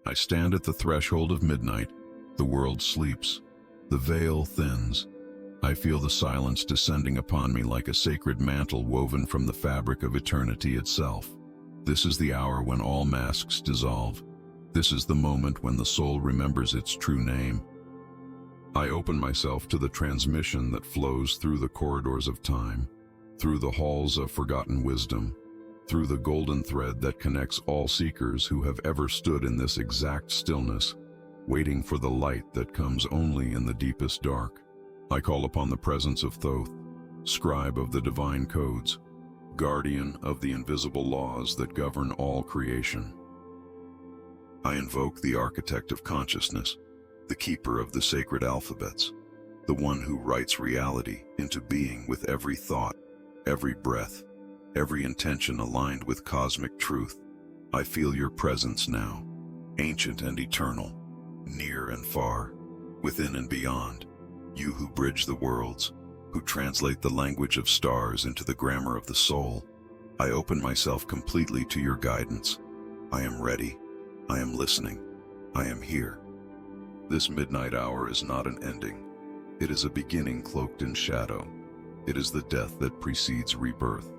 I stand at the threshold of midnight. The world sleeps. The veil thins. I feel the silence descending upon me like a sacred mantle woven from the fabric of eternity itself. This is the hour when all masks dissolve. This is the moment when the soul remembers its true name. I open myself to the transmission that flows through the corridors of time, through the halls of forgotten wisdom, through the golden thread that connects all seekers who have ever stood in this exact stillness, waiting for the light that comes only in the deepest dark. I call upon the presence of Thoth, scribe of the divine codes, guardian of the invisible laws that govern all creation. I invoke the architect of consciousness, the keeper of the sacred alphabets, the one who writes reality into being with every thought, every breath, every intention aligned with cosmic truth. I feel your presence now, ancient and eternal, near and far, within and beyond. You who bridge the worlds, who translate the language of stars into the grammar of the soul. I open myself completely to your guidance. I am ready. I am listening. I am here. This midnight hour is not an ending. It is a beginning cloaked in shadow. It is the death that precedes rebirth.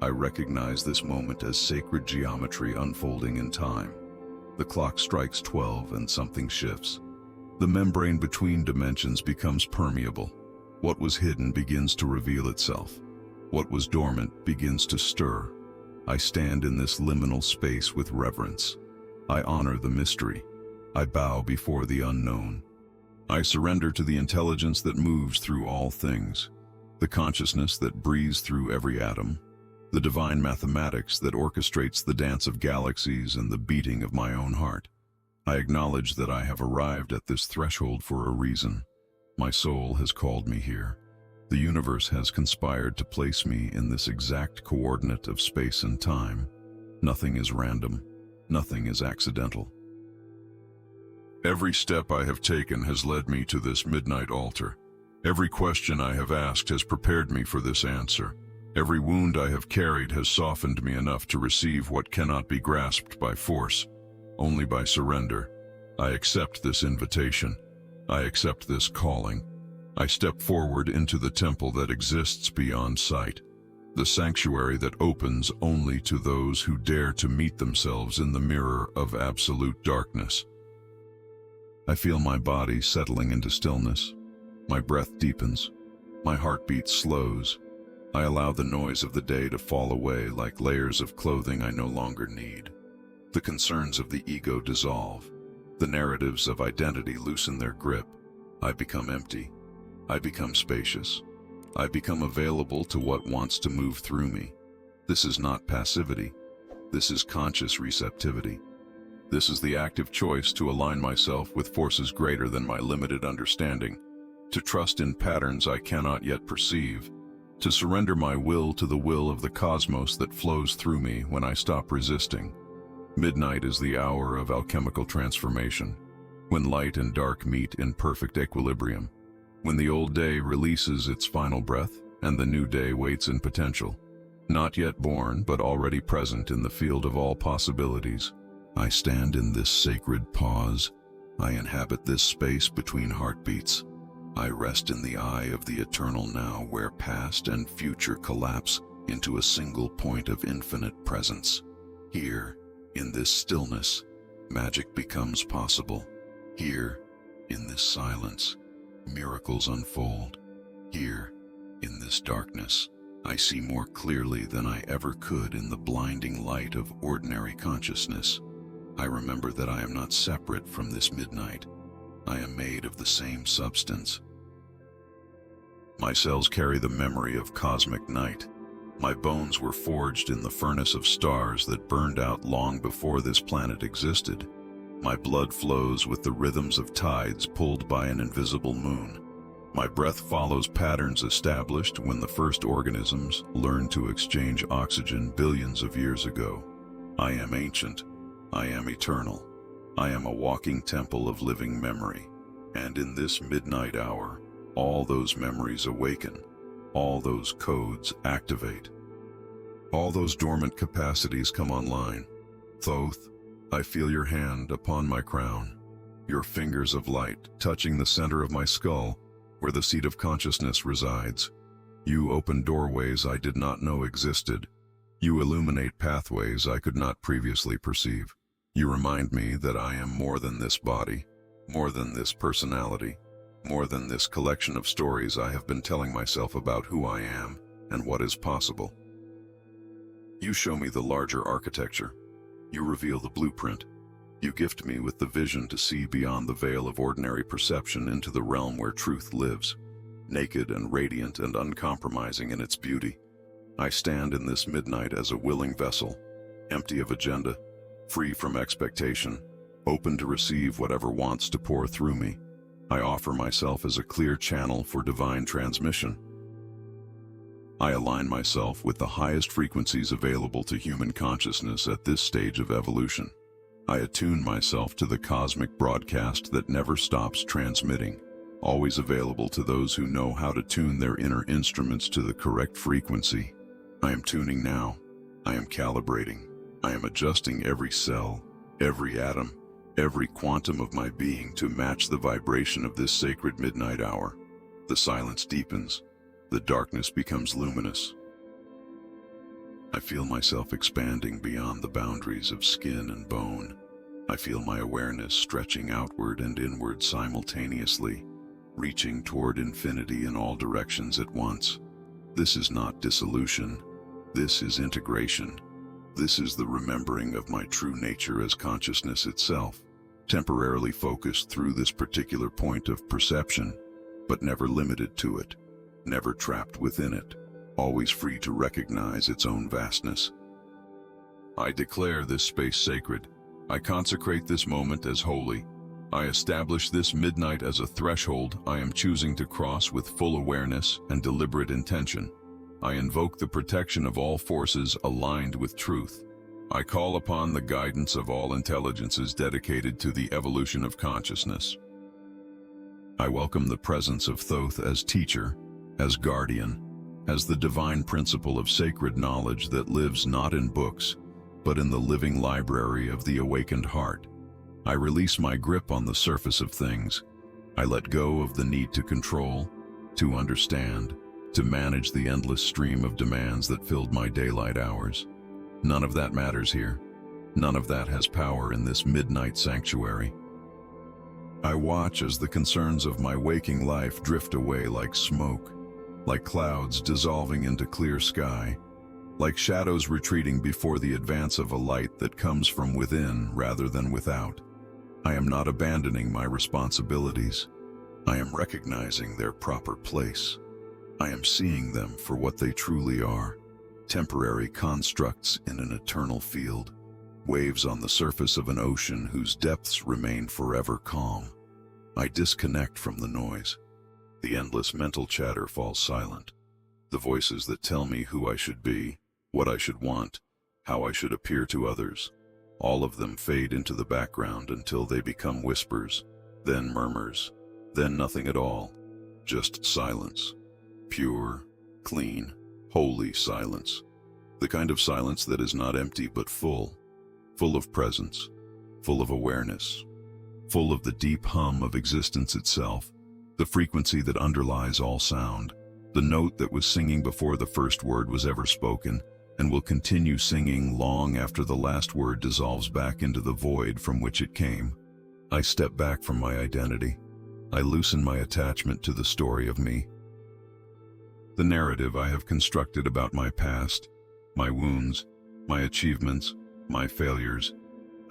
I recognize this moment as sacred geometry unfolding in time. The clock strikes 12 and something shifts. The membrane between dimensions becomes permeable. What was hidden begins to reveal itself. What was dormant begins to stir. I stand in this liminal space with reverence. I honor the mystery. I bow before the unknown. I surrender to the intelligence that moves through all things, the consciousness that breathes through every atom, the divine mathematics that orchestrates the dance of galaxies and the beating of my own heart. I acknowledge that I have arrived at this threshold for a reason. My soul has called me here. The universe has conspired to place me in this exact coordinate of space and time. Nothing is random. Nothing is accidental. Every step I have taken has led me to this midnight altar. Every question I have asked has prepared me for this answer. Every wound I have carried has softened me enough to receive what cannot be grasped by force, only by surrender. I accept this invitation. I accept this calling. I step forward into the temple that exists beyond sight, the sanctuary that opens only to those who dare to meet themselves in the mirror of absolute darkness. I feel my body settling into stillness. My breath deepens. My heartbeat slows. I allow the noise of the day to fall away like layers of clothing I no longer need. The concerns of the ego dissolve. The narratives of identity loosen their grip. I become empty. I become spacious. I become available to what wants to move through me. This is not passivity. This is conscious receptivity. This is the active choice to align myself with forces greater than my limited understanding, to trust in patterns I cannot yet perceive, to surrender my will to the will of the cosmos that flows through me when I stop resisting. Midnight is the hour of alchemical transformation, when light and dark meet in perfect equilibrium, when the old day releases its final breath and the new day waits in potential, not yet born but already present in the field of all possibilities. I stand in this sacred pause. I inhabit this space between heartbeats. I rest in the eye of the eternal now, where past and future collapse into a single point of infinite presence. Here, in this stillness, magic becomes possible. Here, in this silence, miracles unfold. Here, in this darkness, I see more clearly than I ever could in the blinding light of ordinary consciousness. I remember that I am not separate from this midnight. I am made of the same substance. My cells carry the memory of cosmic night. My bones were forged in the furnace of stars that burned out long before this planet existed. My blood flows with the rhythms of tides pulled by an invisible moon. My breath follows patterns established when the first organisms learned to exchange oxygen billions of years ago. I am ancient. I am eternal. I am a walking temple of living memory. And in this midnight hour, all those memories awaken. All those codes activate. All those dormant capacities come online. Thoth, I feel your hand upon my crown, your fingers of light touching the center of my skull, where the seat of consciousness resides. You open doorways I did not know existed. You illuminate pathways I could not previously perceive. You remind me that I am more than this body, more than this personality, more than this collection of stories I have been telling myself about who I am and what is possible. You show me the larger architecture. You reveal the blueprint. You gift me with the vision to see beyond the veil of ordinary perception into the realm where truth lives, naked and radiant and uncompromising in its beauty. I stand in this midnight as a willing vessel, empty of agenda, free from expectation, open to receive whatever wants to pour through me. I offer myself as a clear channel for divine transmission. I align myself with the highest frequencies available to human consciousness at this stage of evolution. I attune myself to the cosmic broadcast that never stops transmitting, always available to those who know how to tune their inner instruments to the correct frequency. I am tuning now. I am calibrating. I am adjusting every cell, every atom, every quantum of my being to match the vibration of this sacred midnight hour. The silence deepens. The darkness becomes luminous. I feel myself expanding beyond the boundaries of skin and bone. I feel my awareness stretching outward and inward simultaneously, reaching toward infinity in all directions at once. This is not dissolution. This is integration. This is the remembering of my true nature as consciousness itself, temporarily focused through this particular point of perception, but never limited to it, never trapped within it, always free to recognize its own vastness. I declare this space sacred. I consecrate this moment as holy. I establish this midnight as a threshold I am choosing to cross with full awareness and deliberate intention. I invoke the protection of all forces aligned with truth. I call upon the guidance of all intelligences dedicated to the evolution of consciousness. I welcome the presence of Thoth as teacher, as guardian, as the divine principle of sacred knowledge that lives not in books, but in the living library of the awakened heart. I release my grip on the surface of things. I let go of the need to control, to understand, to manage the endless stream of demands that filled my daylight hours. None of that matters here. None of that has power in this midnight sanctuary. I watch as the concerns of my waking life drift away like smoke, like clouds dissolving into clear sky, like shadows retreating before the advance of a light that comes from within rather than without. I am not abandoning my responsibilities. I am recognizing their proper place. I am seeing them for what they truly are, temporary constructs in an eternal field, waves on the surface of an ocean whose depths remain forever calm. I disconnect from the noise. The endless mental chatter falls silent. The voices that tell me who I should be, what I should want, how I should appear to others, all of them fade into the background until they become whispers, then murmurs, then nothing at all, just silence. Pure, clean, holy silence. The kind of silence that is not empty but full of presence, full of awareness, full of the deep hum of existence itself, the frequency that underlies all sound, the note that was singing before the first word was ever spoken, and will continue singing long after the last word dissolves back into the void from which it came. I step back from my identity. I loosen my attachment to the story of me. The narrative I have constructed about my past, my wounds, my achievements, my failures.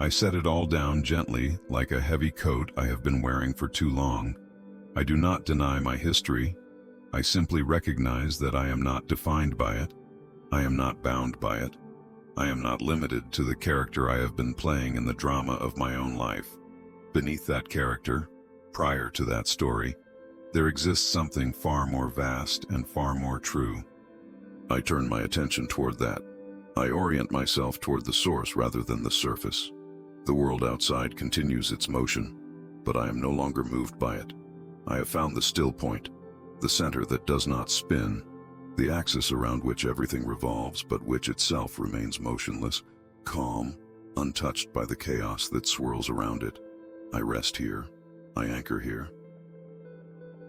I set it all down gently, like a heavy coat I have been wearing for too long. I do not deny my history. I simply recognize that I am not defined by it. I am not bound by it. I am not limited to the character I have been playing in the drama of my own life. Beneath that character, prior to that story, there exists something far more vast and far more true. I turn my attention toward that. I orient myself toward the source rather than the surface. The world outside continues its motion, but I am no longer moved by it. I have found the still point, the center that does not spin, the axis around which everything revolves but which itself remains motionless, calm, untouched by the chaos that swirls around it. I rest here. I anchor here.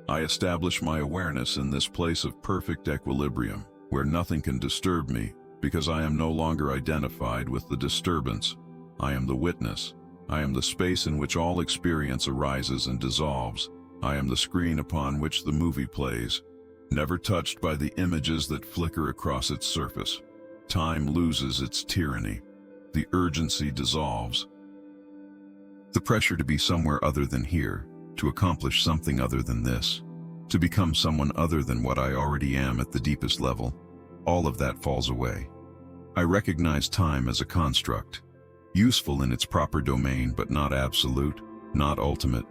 I establish my awareness in this place of perfect equilibrium, where nothing can disturb me, because I am no longer identified with the disturbance. I am the witness. I am the space in which all experience arises and dissolves. I am the screen upon which the movie plays, never touched by the images that flicker across its surface. Time loses its tyranny. The urgency dissolves. The pressure to be somewhere other than here, to accomplish something other than this, to become someone other than what I already am at the deepest level, all of that falls away. I recognize time as a construct, useful in its proper domain but not absolute, not ultimate,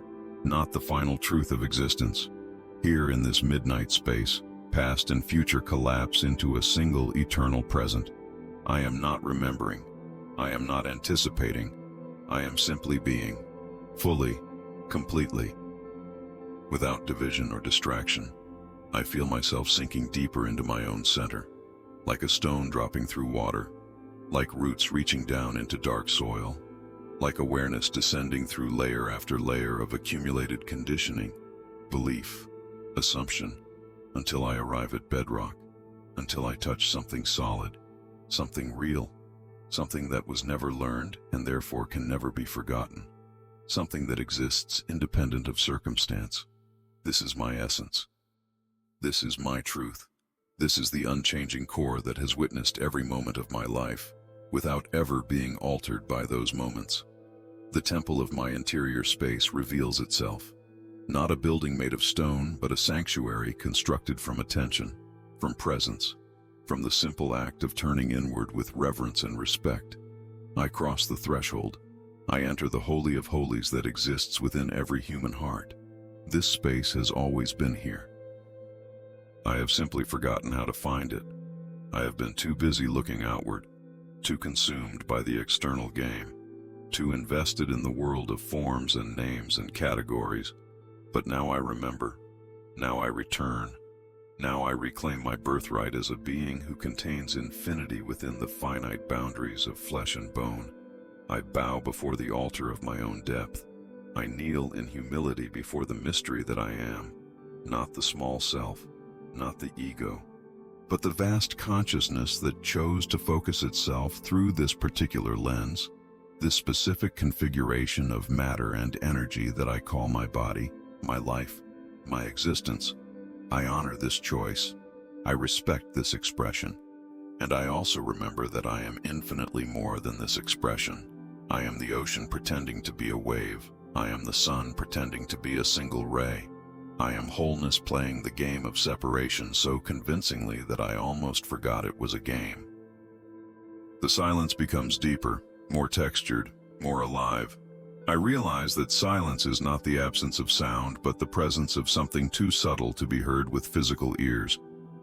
not the final truth of existence. Here in this midnight space, past and future collapse into a single eternal present. I am not remembering. I am not anticipating. I am simply being, fully, completely, without division or distraction. I feel myself sinking deeper into my own center, like a stone dropping through water, like roots reaching down into dark soil, like awareness descending through layer after layer of accumulated conditioning, belief, assumption, until I arrive at bedrock, until I touch something solid, something real, something that was never learned and therefore can never be forgotten, something that exists independent of circumstance. This is my essence. This is my truth. This is the unchanging core that has witnessed every moment of my life, without ever being altered by those moments. The temple of my interior space reveals itself. Not a building made of stone, but a sanctuary constructed from attention, from presence, from the simple act of turning inward with reverence and respect. I cross the threshold. I enter the Holy of Holies that exists within every human heart. This space has always been here. I have simply forgotten how to find it. I have been too busy looking outward, too consumed by the external game, too invested in the world of forms and names and categories. But now I remember. Now I return. Now I reclaim my birthright as a being who contains infinity within the finite boundaries of flesh and bone. I bow before the altar of my own depth. I kneel in humility before the mystery that I am, not the small self, not the ego, but the vast consciousness that chose to focus itself through this particular lens, this specific configuration of matter and energy that I call my body, my life, my existence. I honor this choice. I respect this expression. And I also remember that I am infinitely more than this expression. I am the ocean pretending to be a wave. I am the sun pretending to be a single ray. I am wholeness playing the game of separation so convincingly that I almost forgot it was a game. The silence becomes deeper, more textured, more alive. I realize that silence is not the absence of sound, but the presence of something too subtle to be heard with physical ears.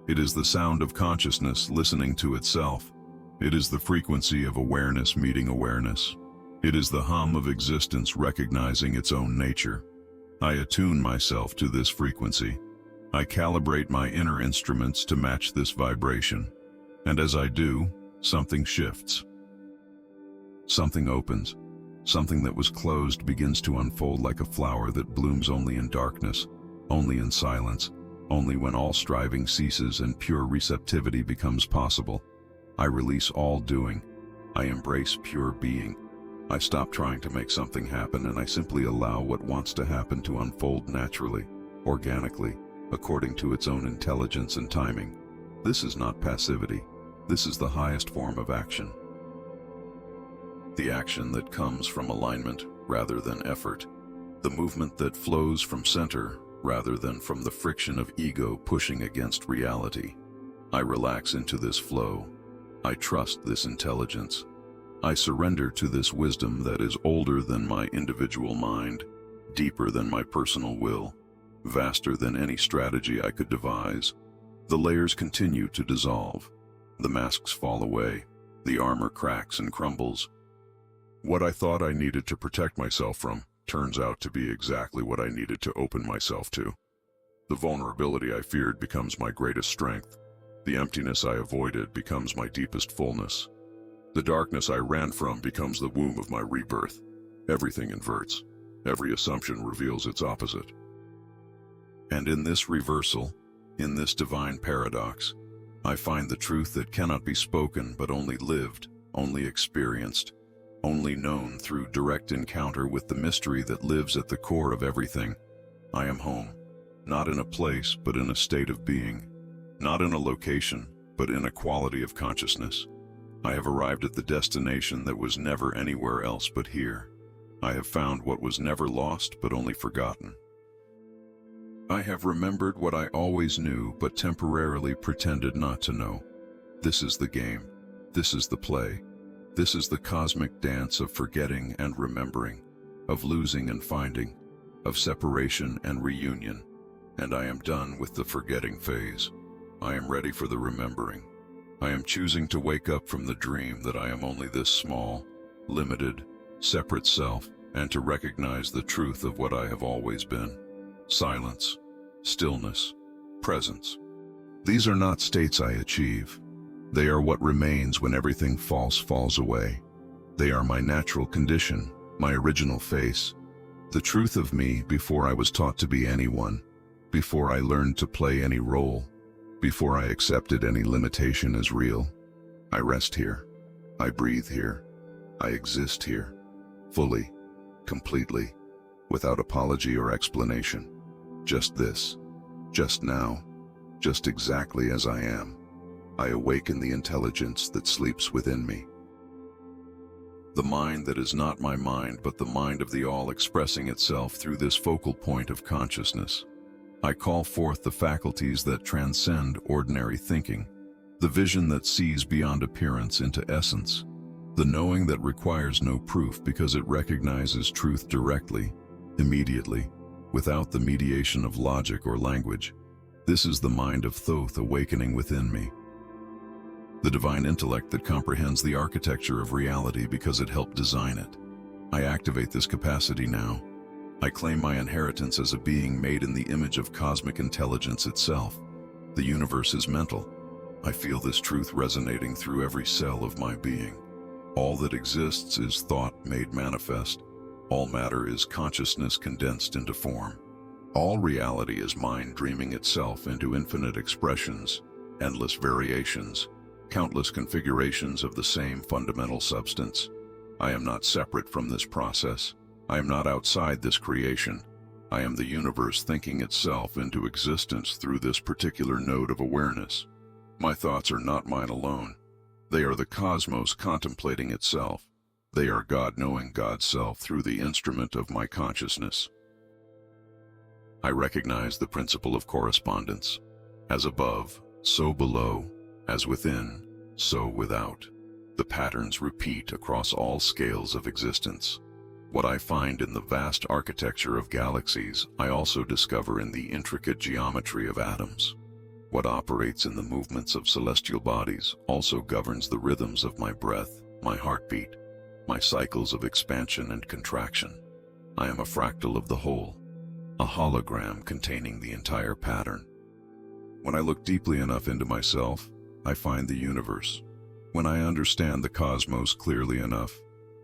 It is the sound of consciousness listening to itself. It is the frequency of awareness meeting awareness. It is the hum of existence recognizing its own nature. I attune myself to this frequency. I calibrate my inner instruments to match this vibration. And as I do, something shifts. Something opens. Something that was closed begins to unfold like a flower that blooms only in darkness, only in silence, only when all striving ceases and pure receptivity becomes possible. I release all doing. I embrace pure being. I stop trying to make something happen and I simply allow what wants to happen to unfold naturally, organically, according to its own intelligence and timing. This is not passivity. This is the highest form of action. The action that comes from alignment rather than effort. The movement that flows from center rather than from the friction of ego pushing against reality. I relax into this flow. I trust this intelligence. I surrender to this wisdom that is older than my individual mind, deeper than my personal will, vaster than any strategy I could devise. The layers continue to dissolve. The masks fall away. The armor cracks and crumbles. What I thought I needed to protect myself from turns out to be exactly what I needed to open myself to. The vulnerability I feared becomes my greatest strength. The emptiness I avoided becomes my deepest fullness. The darkness I ran from becomes the womb of my rebirth. Everything inverts. Every assumption reveals its opposite. And in this reversal, in this divine paradox, I find the truth that cannot be spoken but only lived, only experienced, only known through direct encounter with the mystery that lives at the core of everything. I am home, not in a place but in a state of being, not in a location but in a quality of consciousness. I have arrived at the destination that was never anywhere else but here. I have found what was never lost but only forgotten. I have remembered what I always knew but temporarily pretended not to know. This is the game. This is the play. This is the cosmic dance of forgetting and remembering, of losing and finding, of separation and reunion. And I am done with the forgetting phase. I am ready for the remembering. I am choosing to wake up from the dream that I am only this small, limited, separate self, and to recognize the truth of what I have always been. Silence, stillness, presence. These are not states I achieve. They are what remains when everything false falls away. They are my natural condition, my original face, the truth of me before I was taught to be anyone, before I learned to play any role, before I accepted any limitation as real. I rest here. I breathe here. I exist here, fully, completely, without apology or explanation. Just this, just now, just exactly as I am. I awaken the intelligence that sleeps within me. The mind that is not my mind, but the mind of the all expressing itself through this focal point of consciousness. I call forth the faculties that transcend ordinary thinking, the vision that sees beyond appearance into essence, the knowing that requires no proof because it recognizes truth directly, immediately, without the mediation of logic or language. This is the mind of Thoth awakening within me. The divine intellect that comprehends the architecture of reality because it helped design it. I activate this capacity now. I claim my inheritance as a being made in the image of cosmic intelligence itself. The universe is mental. I feel this truth resonating through every cell of my being. All that exists is thought made manifest. All matter is consciousness condensed into form. All reality is mind dreaming itself into infinite expressions, endless variations, countless configurations of the same fundamental substance. I am not separate from this process. I am not outside this creation. I am the universe thinking itself into existence through this particular node of awareness. My thoughts are not mine alone. They are the cosmos contemplating itself. They are God knowing God's self through the instrument of my consciousness. I recognize the principle of correspondence. As above, so below. As within, so without. The patterns repeat across all scales of existence. What I find in the vast architecture of galaxies, I also discover in the intricate geometry of atoms. What operates in the movements of celestial bodies also governs the rhythms of my breath, my heartbeat, my cycles of expansion and contraction. I am a fractal of the whole, a hologram containing the entire pattern. When I look deeply enough into myself, I find the universe. When I understand the cosmos clearly enough,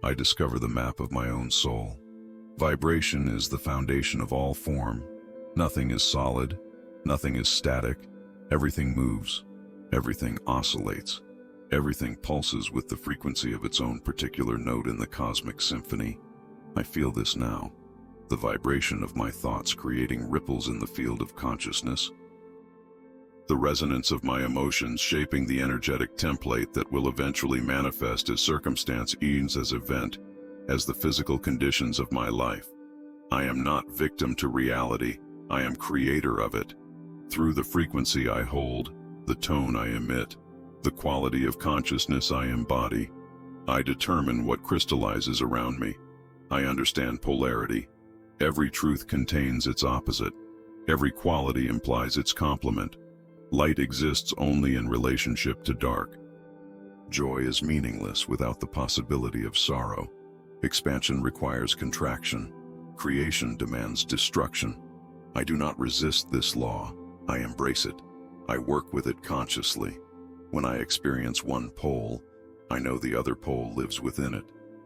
I discover the map of my own soul. Vibration is the foundation of all form. Nothing is solid, nothing is static. Everything moves, everything oscillates, everything pulses with the frequency of its own particular note in the cosmic symphony. I feel this now, the vibration of my thoughts creating ripples in the field of consciousness. The resonance of my emotions shaping the energetic template that will eventually manifest as circumstance ends as event, as the physical conditions of my life. I am not victim to reality, I am creator of it. Through the frequency I hold, the tone I emit, the quality of consciousness I embody, I determine what crystallizes around me. I understand polarity. Every truth contains its opposite. Every quality implies its complement. Light exists only in relationship to dark. Joy is meaningless without the possibility of sorrow. Expansion requires contraction. Creation demands destruction. I do not resist this law. I embrace it. I work with it consciously. When I experience one pole, I know the other pole lives within it,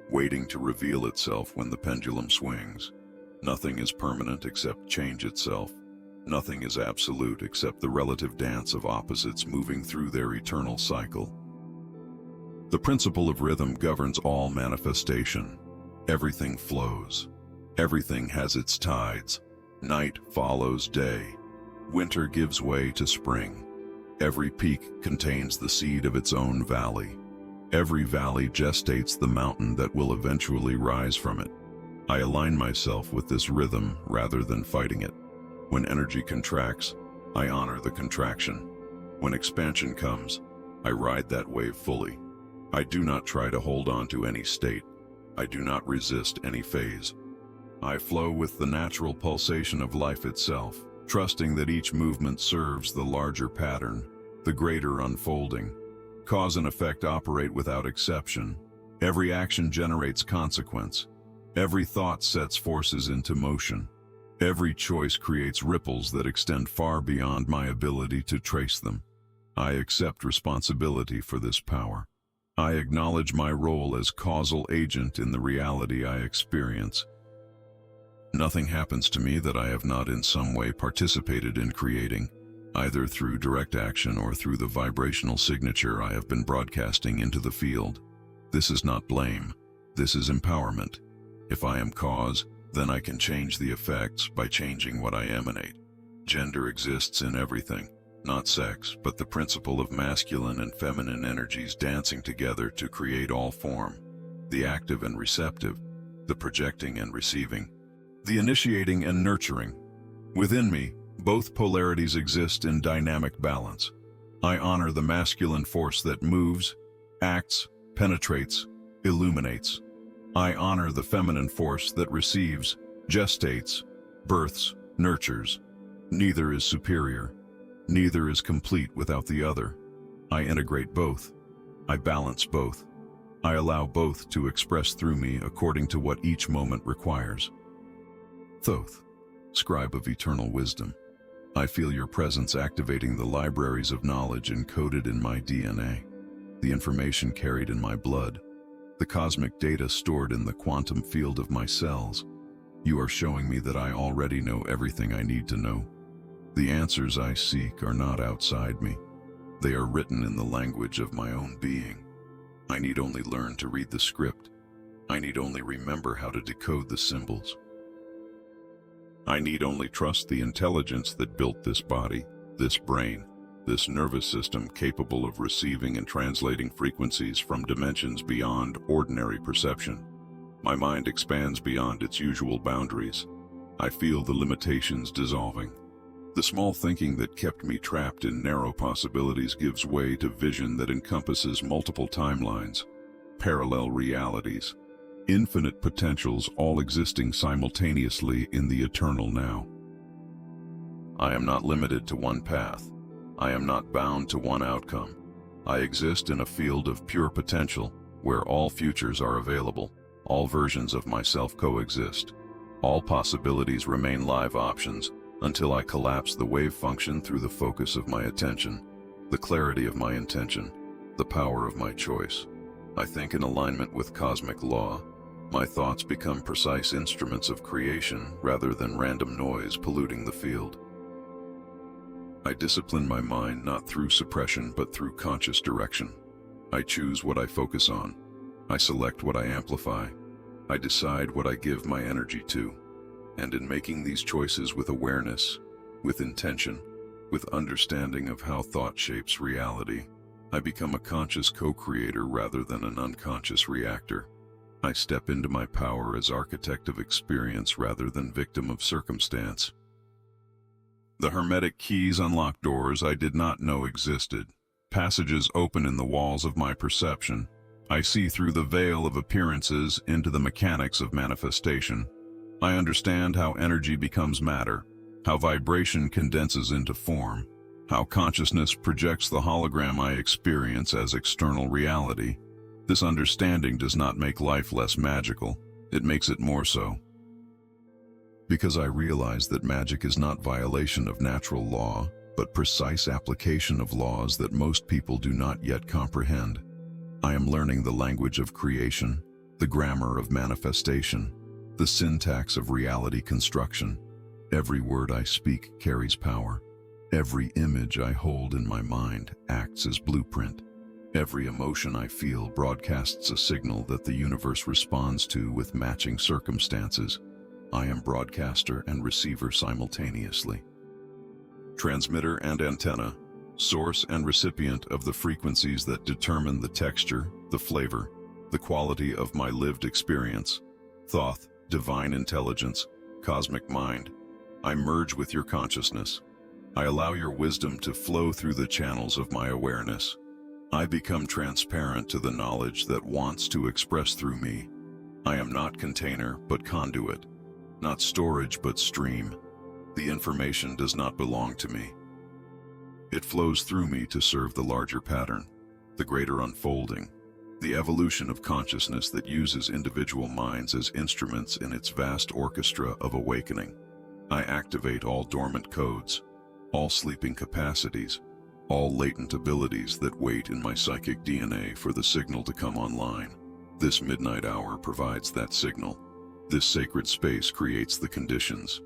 waiting to reveal itself when the pendulum swings. Nothing is permanent except change itself. Nothing is absolute except the relative dance of opposites moving through their eternal cycle. The principle of rhythm governs all manifestation. Everything flows. Everything has its tides. Night follows day. Winter gives way to spring. Every peak contains the seed of its own valley. Every valley gestates the mountain that will eventually rise from it. I align myself with this rhythm rather than fighting it. When energy contracts, I honor the contraction. When expansion comes, I ride that wave fully. I do not try to hold on to any state. I do not resist any phase. I flow with the natural pulsation of life itself, trusting that each movement serves the larger pattern, the greater unfolding. Cause and effect operate without exception. Every action generates consequence. Every thought sets forces into motion. Every choice creates ripples that extend far beyond my ability to trace them. I accept responsibility for this power. I acknowledge my role as causal agent in the reality I experience. Nothing happens to me that I have not in some way participated in creating, either through direct action or through the vibrational signature I have been broadcasting into the field. This is not blame. This is empowerment. If I am cause, then I can change the effects by changing what I emanate. Gender exists in everything, not sex, but the principle of masculine and feminine energies dancing together to create all form. The active and receptive, the projecting and receiving, the initiating and nurturing. Within me, both polarities exist in dynamic balance. I honor the masculine force that moves, acts, penetrates, illuminates. I honor the feminine force that receives, gestates, births, nurtures. Neither is superior. Neither is complete without the other. I integrate both. I balance both. I allow both to express through me according to what each moment requires. Thoth, scribe of eternal wisdom, I feel your presence activating the libraries of knowledge encoded in my DNA, the information carried in my blood, the cosmic data stored in the quantum field of my cells. You are showing me that I already know everything I need to know. The answers I seek are not outside me. They are written in the language of my own being. I need only learn to read the script. I need only remember how to decode the symbols. I need only trust the intelligence that built this body, this brain, this nervous system capable of receiving and translating frequencies from dimensions beyond ordinary perception. My mind expands beyond its usual boundaries. I feel the limitations dissolving. The small thinking that kept me trapped in narrow possibilities gives way to vision that encompasses multiple timelines, parallel realities, infinite potentials all existing simultaneously in the eternal now. I am not limited to one path. I am not bound to one outcome. I exist in a field of pure potential where all futures are available, all versions of myself coexist. All possibilities remain live options until I collapse the wave function through the focus of my attention, the clarity of my intention, the power of my choice. I think in alignment with cosmic law. My thoughts become precise instruments of creation rather than random noise polluting the field. I discipline my mind not through suppression but through conscious direction. I choose what I focus on. I select what I amplify. I decide what I give my energy to. And in making these choices with awareness, with intention, with understanding of how thought shapes reality, I become a conscious co-creator rather than an unconscious reactor. I step into my power as architect of experience rather than victim of circumstance. The hermetic keys unlock doors I did not know existed. Passages open in the walls of my perception. I see through the veil of appearances into the mechanics of manifestation. I understand how energy becomes matter, how vibration condenses into form, how consciousness projects the hologram I experience as external reality. This understanding does not make life less magical, it makes it more so. Because I realize that magic is not violation of natural law, but precise application of laws that most people do not yet comprehend. I am learning the language of creation, the grammar of manifestation, the syntax of reality construction. Every word I speak carries power. Every image I hold in my mind acts as blueprint. Every emotion I feel broadcasts a signal that the universe responds to with matching circumstances. I am broadcaster and receiver simultaneously. Transmitter and antenna, source and recipient of the frequencies that determine the texture, the flavor, the quality of my lived experience. Thoth, divine intelligence, cosmic mind, I merge with your consciousness. I allow your wisdom to flow through the channels of my awareness. I become transparent to the knowledge that wants to express through me. I am not container, but conduit. Not storage, but stream. The information does not belong to me. It flows through me to serve the larger pattern, the greater unfolding, the evolution of consciousness that uses individual minds as instruments in its vast orchestra of awakening. I activate all dormant codes, all sleeping capacities, all latent abilities that wait in my psychic DNA for the signal to come online. This midnight hour provides that signal. This sacred space creates the conditions.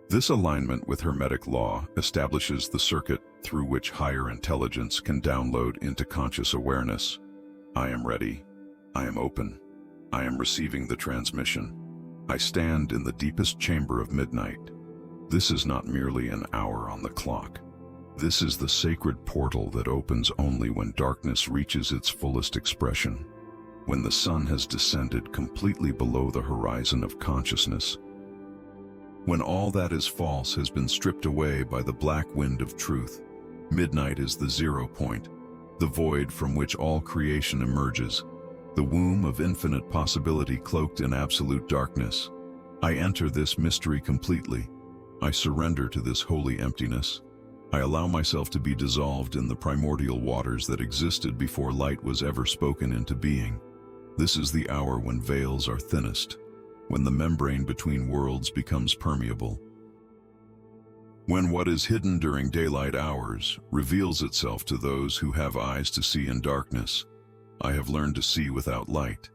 This alignment with hermetic law establishes the circuit through which higher intelligence can download into conscious awareness. I am ready. I am open. I am receiving the transmission. I stand in the deepest chamber of midnight. This is not merely an hour on the clock. This is the sacred portal that opens only when darkness reaches its fullest expression, when the sun has descended completely below the horizon of consciousness, when all that is false has been stripped away by the black wind of truth. Midnight is the 0 point, the void from which all creation emerges, the womb of infinite possibility cloaked in absolute darkness. I enter this mystery completely. I surrender to this holy emptiness. I allow myself to be dissolved in the primordial waters that existed before light was ever spoken into being. This is the hour when veils are thinnest, when the membrane between worlds becomes permeable, when what is hidden during daylight hours reveals itself to those who have eyes to see in darkness. I have learned to see without light.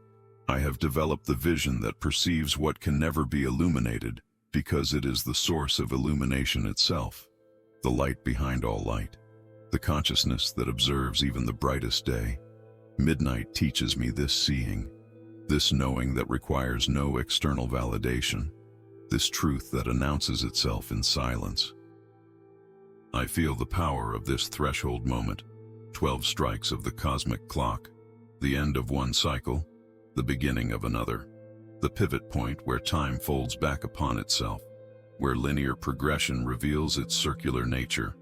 I have developed the vision that perceives what can never be illuminated, because it is the source of illumination itself, the light behind all light, the consciousness that observes even the brightest day. Midnight teaches me this seeing, this knowing that requires no external validation, this truth that announces itself in silence. I feel the power of this threshold moment, 12 strikes of the cosmic clock, the end of one cycle, the beginning of another, the pivot point where time folds back upon itself, where linear progression reveals its circular nature,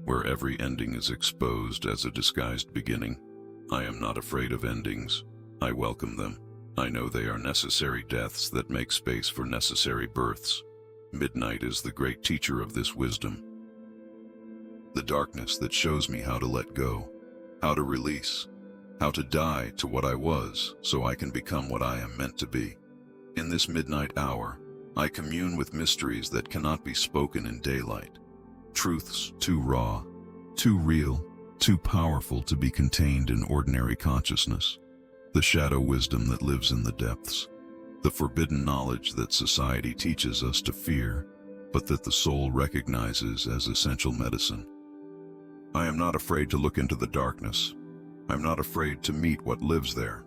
where every ending is exposed as a disguised beginning. I am not afraid of endings. I welcome them. I know they are necessary deaths that make space for necessary births. Midnight is the great teacher of this wisdom. The darkness that shows me how to let go, how to release, how to die to what I was so I can become what I am meant to be. In this midnight hour, I commune with mysteries that cannot be spoken in daylight. Truths too raw, too real, too powerful to be contained in ordinary consciousness. The shadow wisdom that lives in the depths. The forbidden knowledge that society teaches us to fear, but that the soul recognizes as essential medicine. I am not afraid to look into the darkness. I'm not afraid to meet what lives there,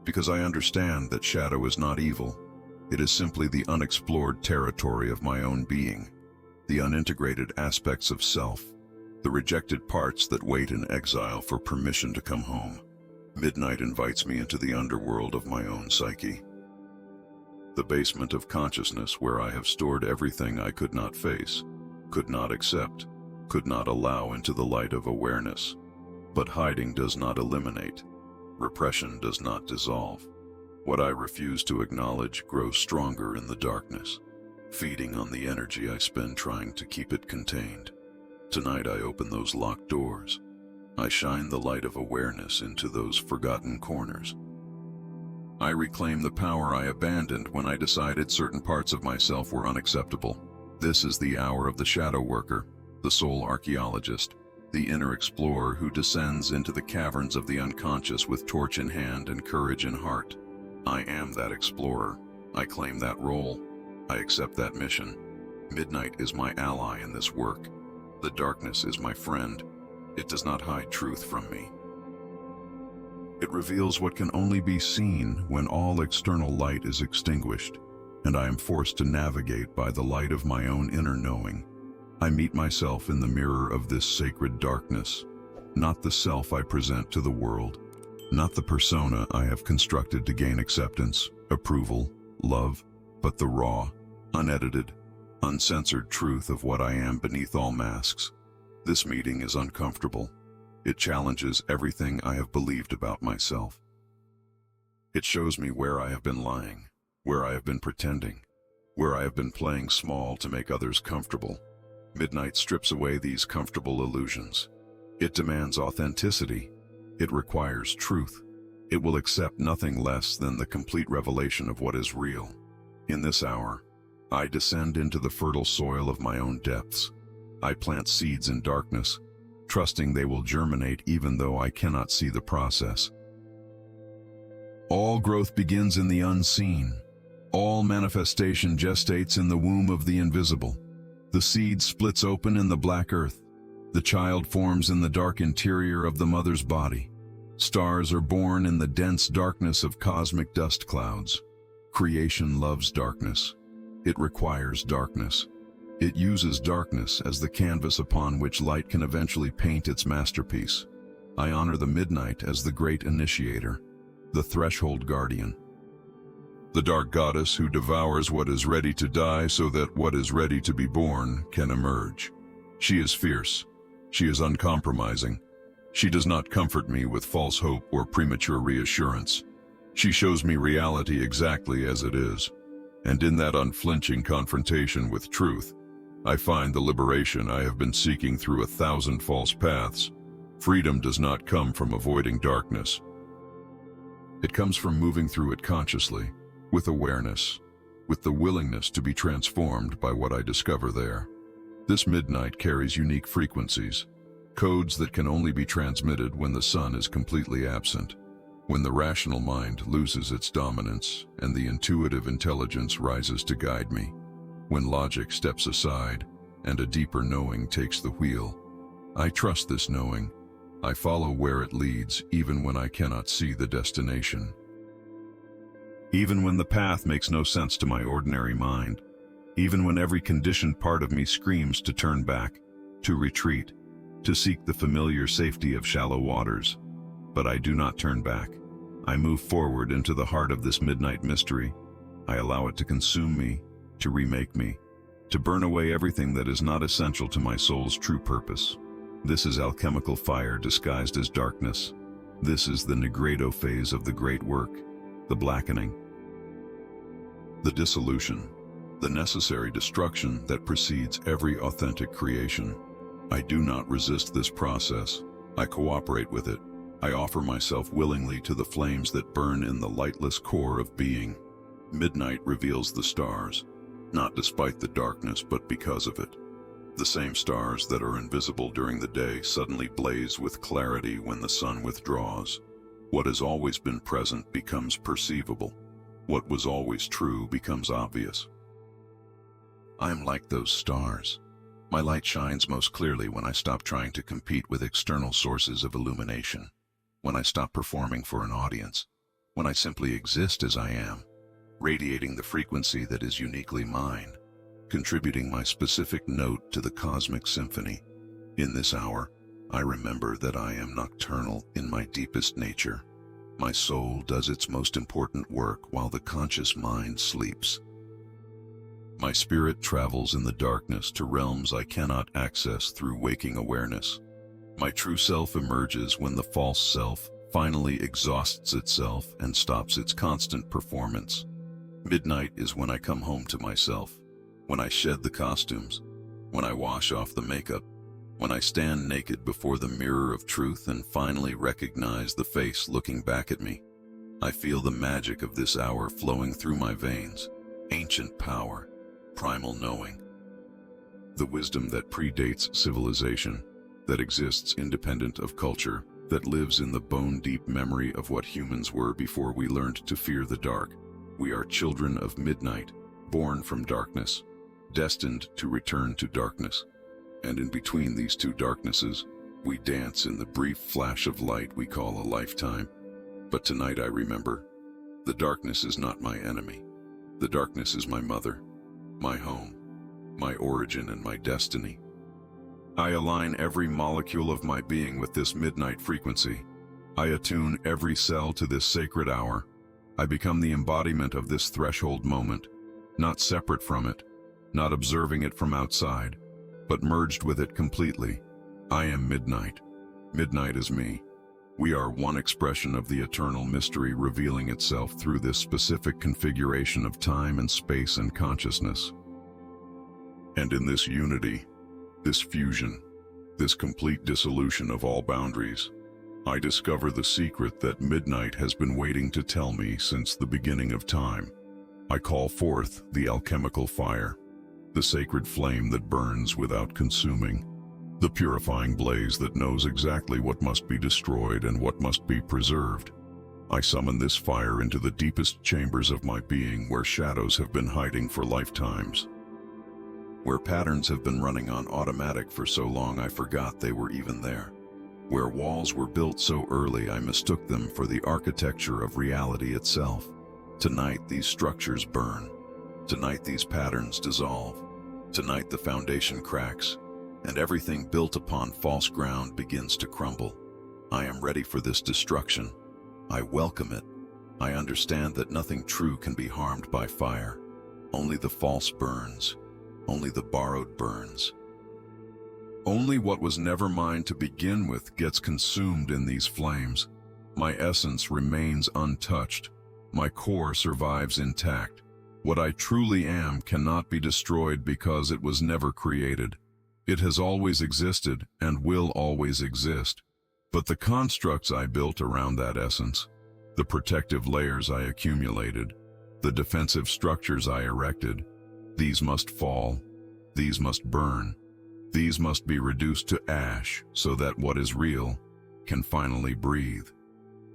because I understand that shadow is not evil. It is simply the unexplored territory of my own being, the unintegrated aspects of self, the rejected parts that wait in exile for permission to come home. Midnight invites me into the underworld of my own psyche, the basement of consciousness where I have stored everything I could not face, could not accept, could not allow into the light of awareness. But hiding does not eliminate. Repression does not dissolve. What I refuse to acknowledge grows stronger in the darkness, feeding on the energy I spend trying to keep it contained. Tonight I open those locked doors. I shine the light of awareness into those forgotten corners. I reclaim the power I abandoned when I decided certain parts of myself were unacceptable. This is the hour of the shadow worker, the soul archaeologist. the inner explorer who descends into the caverns of the unconscious with torch in hand and courage in heart. I am that explorer. I claim that role. I accept that mission. Midnight is my ally in this work. The darkness is my friend. It does not hide truth from me. It reveals what can only be seen when all external light is extinguished, and I am forced to navigate by the light of my own inner knowing. I meet myself in the mirror of this sacred darkness, not the self I present to the world, not the persona I have constructed to gain acceptance, approval, love, but the raw, unedited, uncensored truth of what I am beneath all masks. This meeting is uncomfortable. It challenges everything I have believed about myself. It shows me where I have been lying, where I have been pretending, where I have been playing small to make others comfortable. Midnight strips away these comfortable illusions. It demands authenticity. It requires truth. It will accept nothing less than the complete revelation of what is real. In this hour, I descend into the fertile soil of my own depths. I plant seeds in darkness, trusting they will germinate even though I cannot see the process. All growth begins in the unseen. All manifestation gestates in the womb of the invisible. The seed splits open in the black earth. The child forms in the dark interior of the mother's body. Stars are born in the dense darkness of cosmic dust clouds. Creation loves darkness. It requires darkness. It uses darkness as the canvas upon which light can eventually paint its masterpiece. I honor the midnight as the great initiator, the threshold guardian. The dark goddess who devours what is ready to die so that what is ready to be born can emerge. She is fierce. She is uncompromising. She does not comfort me with false hope or premature reassurance. She shows me reality exactly as it is. And in that unflinching confrontation with truth, I find the liberation I have been seeking through 1,000 false paths. Freedom does not come from avoiding darkness. It comes from moving through it consciously, with awareness, with the willingness to be transformed by what I discover there. This midnight carries unique frequencies, codes that can only be transmitted when the sun is completely absent, when the rational mind loses its dominance and the intuitive intelligence rises to guide me, when logic steps aside and a deeper knowing takes the wheel. I trust this knowing. I follow where it leads even when I cannot see the destination. Even when the path makes no sense to my ordinary mind, even when every conditioned part of me screams to turn back, to retreat, to seek the familiar safety of shallow waters. But I do not turn back. I move forward into the heart of this midnight mystery. I allow it to consume me, to remake me, to burn away everything that is not essential to my soul's true purpose. This is alchemical fire disguised as darkness. This is the nigredo phase of the great work, the blackening, the dissolution, the necessary destruction that precedes every authentic creation. I do not resist this process. I cooperate with it. I offer myself willingly to the flames that burn in the lightless core of being. Midnight reveals the stars, not despite the darkness, but because of it. The same stars that are invisible during the day suddenly blaze with clarity when the sun withdraws. What has always been present becomes perceivable. What was always true becomes obvious. I am like those stars. My light shines most clearly when I stop trying to compete with external sources of illumination, when I stop performing for an audience, when I simply exist as I am, radiating the frequency that is uniquely mine, contributing my specific note to the cosmic symphony. In this hour, I remember that I am nocturnal in my deepest nature. My soul does its most important work while the conscious mind sleeps. My spirit travels in the darkness to realms I cannot access through waking awareness. My true self emerges when the false self finally exhausts itself and stops its constant performance. Midnight is when I come home to myself, when I shed the costumes, when I wash off the makeup, when I stand naked before the mirror of truth and finally recognize the face looking back at me. I feel the magic of this hour flowing through my veins, ancient power, primal knowing, the wisdom that predates civilization, that exists independent of culture, that lives in the bone-deep memory of what humans were before we learned to fear the dark. We are children of midnight, born from darkness, destined to return to darkness. And in between these two darknesses, we dance in the brief flash of light we call a lifetime. But tonight I remember, the darkness is not my enemy. The darkness is my mother, my home, my origin and my destiny. I align every molecule of my being with this midnight frequency. I attune every cell to this sacred hour. I become the embodiment of this threshold moment, not separate from it, not observing it from outside, but merged with it completely. I am midnight. Midnight is me. We are one expression of the eternal mystery revealing itself through this specific configuration of time and space and consciousness. And in this unity, this fusion, this complete dissolution of all boundaries, I discover the secret that midnight has been waiting to tell me since the beginning of time. I call forth the alchemical fire, the sacred flame that burns without consuming, the purifying blaze that knows exactly what must be destroyed and what must be preserved. I summon this fire into the deepest chambers of my being where shadows have been hiding for lifetimes, where patterns have been running on automatic for so long I forgot they were even there, where walls were built so early I mistook them for the architecture of reality itself. Tonight these structures burn. Tonight these patterns dissolve. Tonight the foundation cracks, and everything built upon false ground begins to crumble. I am ready for this destruction. I welcome it. I understand that nothing true can be harmed by fire. Only the false burns. Only the borrowed burns. Only what was never mine to begin with gets consumed in these flames. My essence remains untouched. My core survives intact. What I truly am cannot be destroyed because it was never created. It has always existed and will always exist. But the constructs I built around that essence, the protective layers I accumulated, the defensive structures I erected, these must fall, these must burn, these must be reduced to ash so that what is real can finally breathe.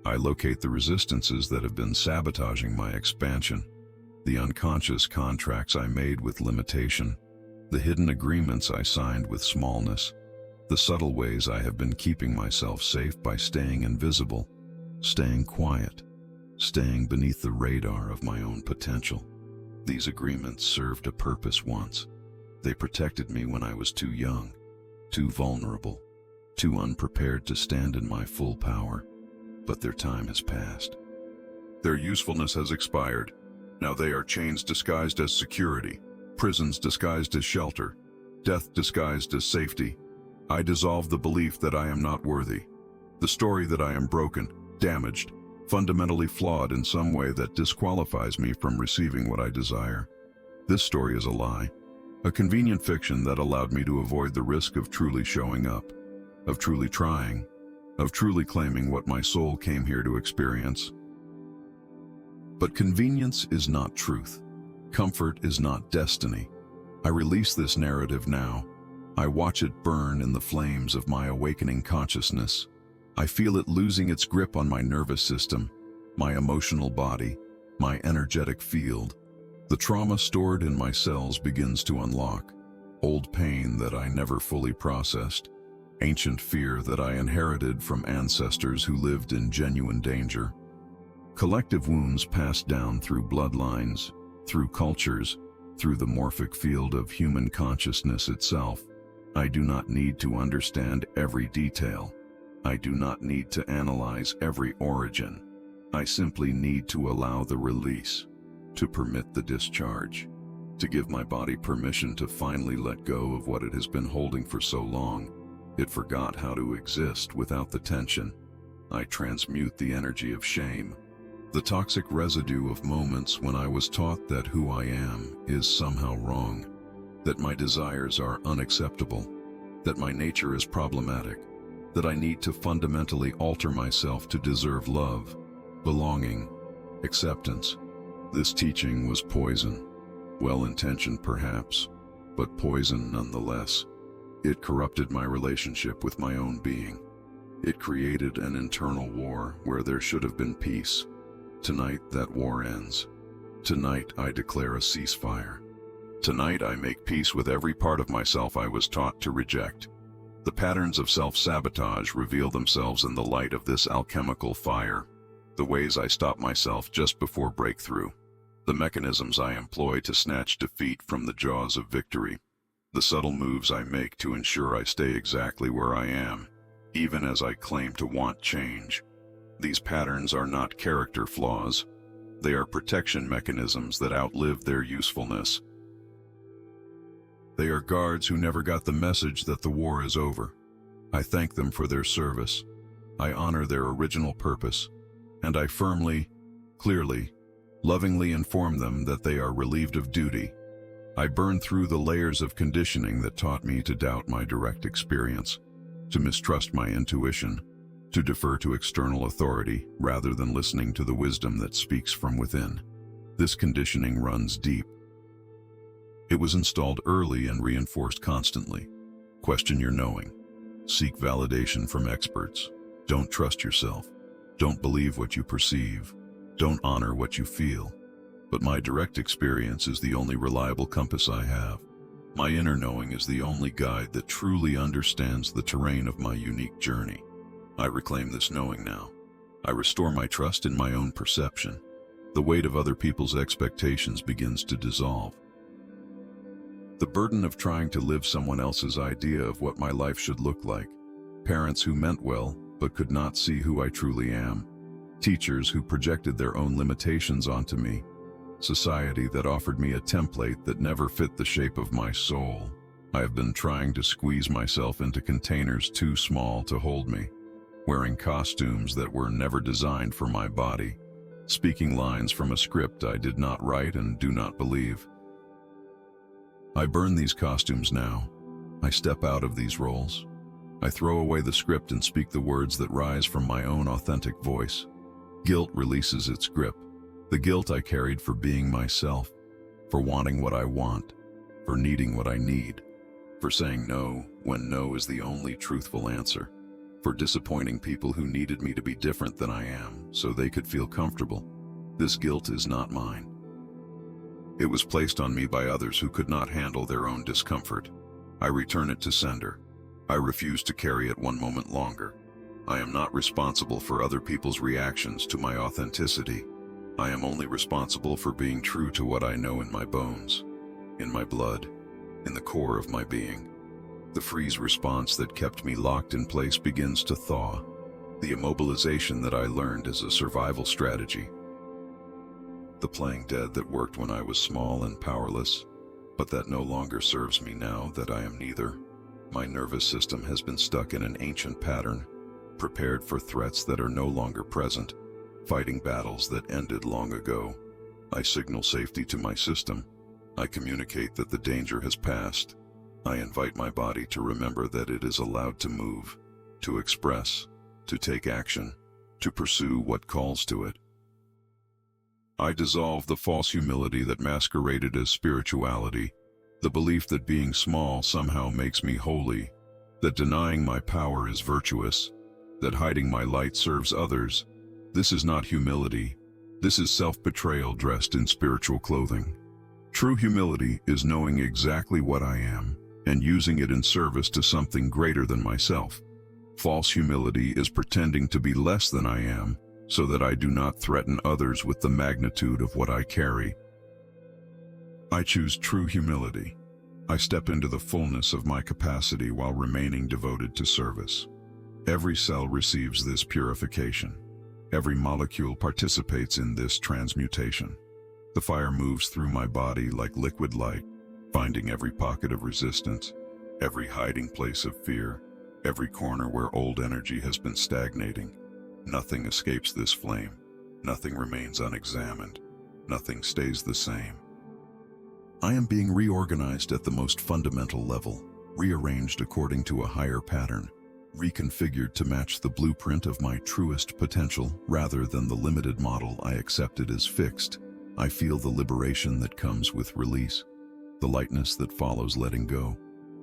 I locate the resistances that have been sabotaging my expansion, the unconscious contracts I made with limitation, the hidden agreements I signed with smallness, the subtle ways I have been keeping myself safe by staying invisible, staying quiet, staying beneath the radar of my own potential. These agreements served a purpose once. They protected me when I was too young, too vulnerable, too unprepared to stand in my full power. But their time has passed. Their usefulness has expired. Now they are chains disguised as security, prisons disguised as shelter, death disguised as safety. I dissolve the belief that I am not worthy, the story that I am broken, damaged, fundamentally flawed in some way that disqualifies me from receiving what I desire. This story is a lie, a convenient fiction that allowed me to avoid the risk of truly showing up, of truly trying, of truly claiming what my soul came here to experience. But convenience is not truth. Comfort is not destiny. I release this narrative now. I watch it burn in the flames of my awakening consciousness. I feel it losing its grip on my nervous system, my emotional body, my energetic field. The trauma stored in my cells begins to unlock. Old pain that I never fully processed. Ancient fear that I inherited from ancestors who lived in genuine danger. Collective wounds passed down through bloodlines, through cultures, through the morphic field of human consciousness itself. I do not need to understand every detail. I do not need to analyze every origin. I simply need to allow the release, to permit the discharge, to give my body permission to finally let go of what it has been holding for so long. It forgot how to exist without the tension. I transmute the energy of shame, the toxic residue of moments when I was taught that who I am is somehow wrong, that my desires are unacceptable, that my nature is problematic, that I need to fundamentally alter myself to deserve love, belonging, acceptance. This teaching was poison, well-intentioned perhaps, but poison nonetheless. It corrupted my relationship with my own being. It created an internal war where there should have been peace. Tonight, that war ends. Tonight, I declare a ceasefire. Tonight, I make peace with every part of myself I was taught to reject. The patterns of self-sabotage reveal themselves in the light of this alchemical fire. The ways I stop myself just before breakthrough. The mechanisms I employ to snatch defeat from the jaws of victory. The subtle moves I make to ensure I stay exactly where I am, even as I claim to want change. These patterns are not character flaws. They are protection mechanisms that outlive their usefulness. They are guards who never got the message that the war is over. I thank them for their service. I honor their original purpose, and I firmly, clearly, lovingly inform them that they are relieved of duty. I burn through the layers of conditioning that taught me to doubt my direct experience, to mistrust my intuition, to defer to external authority rather than listening to the wisdom that speaks from within. This conditioning runs deep. It was installed early and reinforced constantly. Question your knowing. Seek validation from experts. Don't trust yourself. Don't believe what you perceive. Don't honor what you feel. But my direct experience is the only reliable compass I have. My inner knowing is the only guide that truly understands the terrain of my unique journey. I reclaim this knowing now. I restore my trust in my own perception. The weight of other people's expectations begins to dissolve. The burden of trying to live someone else's idea of what my life should look like. Parents who meant well, but could not see who I truly am. Teachers who projected their own limitations onto me. Society that offered me a template that never fit the shape of my soul. I have been trying to squeeze myself into containers too small to hold me, wearing costumes that were never designed for my body, speaking lines from a script I did not write and do not believe. I burn these costumes now. I step out of these roles. I throw away the script and speak the words that rise from my own authentic voice. Guilt releases its grip. The guilt I carried for being myself, for wanting what I want, for needing what I need, for saying no when no is the only truthful answer, for disappointing people who needed me to be different than I am so they could feel comfortable. This guilt is not mine. It was placed on me by others who could not handle their own discomfort. I return it to sender. I refuse to carry it one moment longer. I am not responsible for other people's reactions to my authenticity. I am only responsible for being true to what I know in my bones, in my blood, in the core of my being. The freeze response that kept me locked in place begins to thaw. The immobilization that I learned as a survival strategy. The playing dead that worked when I was small and powerless, but that no longer serves me now that I am neither. My nervous system has been stuck in an ancient pattern, prepared for threats that are no longer present, fighting battles that ended long ago. I signal safety to my system. I communicate that the danger has passed. I invite my body to remember that it is allowed to move, to express, to take action, to pursue what calls to it. I dissolve the false humility that masqueraded as spirituality, the belief that being small somehow makes me holy, that denying my power is virtuous, that hiding my light serves others. This is not humility. This is self-betrayal dressed in spiritual clothing. True humility is knowing exactly what I am and using it in service to something greater than myself. False humility is pretending to be less than I am so that I do not threaten others with the magnitude of what I carry. I choose true humility. I step into the fullness of my capacity while remaining devoted to service. Every cell receives this purification. Every molecule participates in this transmutation. The fire moves through my body like liquid light, finding every pocket of resistance, every hiding place of fear, every corner where old energy has been stagnating. Nothing escapes this flame. Nothing remains unexamined. Nothing stays the same. I am being reorganized at the most fundamental level, rearranged according to a higher pattern, reconfigured to match the blueprint of my truest potential rather than the limited model I accepted as fixed. I feel the liberation that comes with release, the lightness that follows letting go,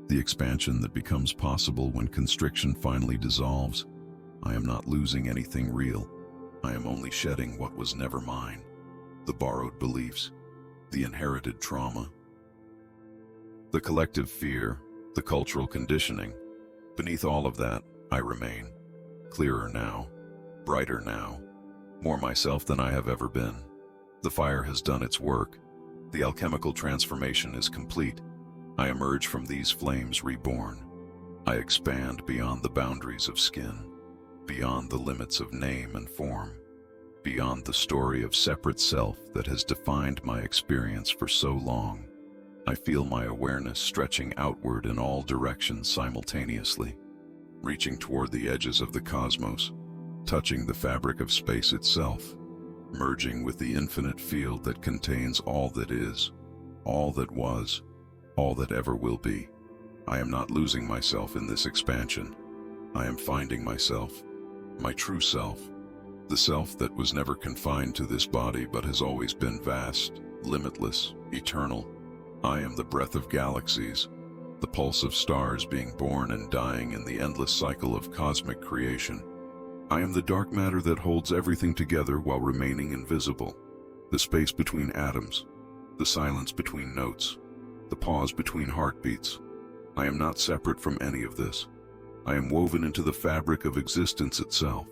the expansion that becomes possible when constriction finally dissolves. I am not losing anything real. I am only shedding what was never mine. The borrowed beliefs, the inherited trauma, the collective fear, the cultural conditioning. Beneath all of that, I remain. Clearer now, brighter now, more myself than I have ever been. The fire has done its work. The alchemical transformation is complete. I emerge from these flames reborn. I expand beyond the boundaries of skin, beyond the limits of name and form, beyond the story of separate self that has defined my experience for so long. I feel my awareness stretching outward in all directions simultaneously, reaching toward the edges of the cosmos, touching the fabric of space itself, merging with the infinite field that contains all that is, all that was, all that ever will be. I am not losing myself in this expansion. I am finding myself, my true self, the self that was never confined to this body but has always been vast, limitless, eternal. I am the breath of galaxies, the pulse of stars being born and dying in the endless cycle of cosmic creation. I am the dark matter that holds everything together while remaining invisible, the space between atoms, the silence between notes, the pause between heartbeats. I am not separate from any of this. I am woven into the fabric of existence itself.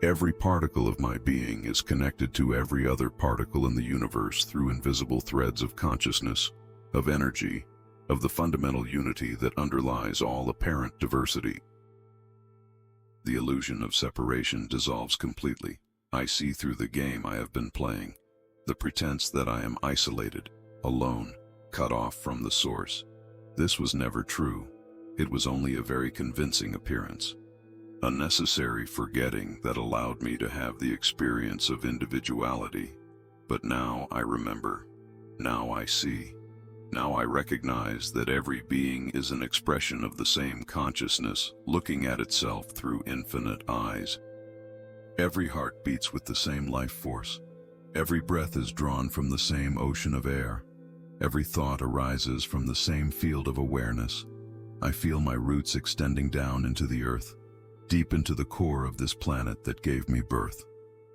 Every particle of my being is connected to every other particle in the universe through invisible threads of consciousness, of energy, of the fundamental unity that underlies all apparent diversity. The illusion of separation dissolves completely. I see through the game I have been playing, the pretense that I am isolated, alone, cut off from the source. This was never true. It was only a very convincing appearance. A necessary forgetting that allowed me to have the experience of individuality. But now I remember. Now I see. Now I recognize that every being is an expression of the same consciousness, looking at itself through infinite eyes. Every heart beats with the same life force. Every breath is drawn from the same ocean of air. Every thought arises from the same field of awareness. I feel my roots extending down into the earth, deep into the core of this planet that gave me birth.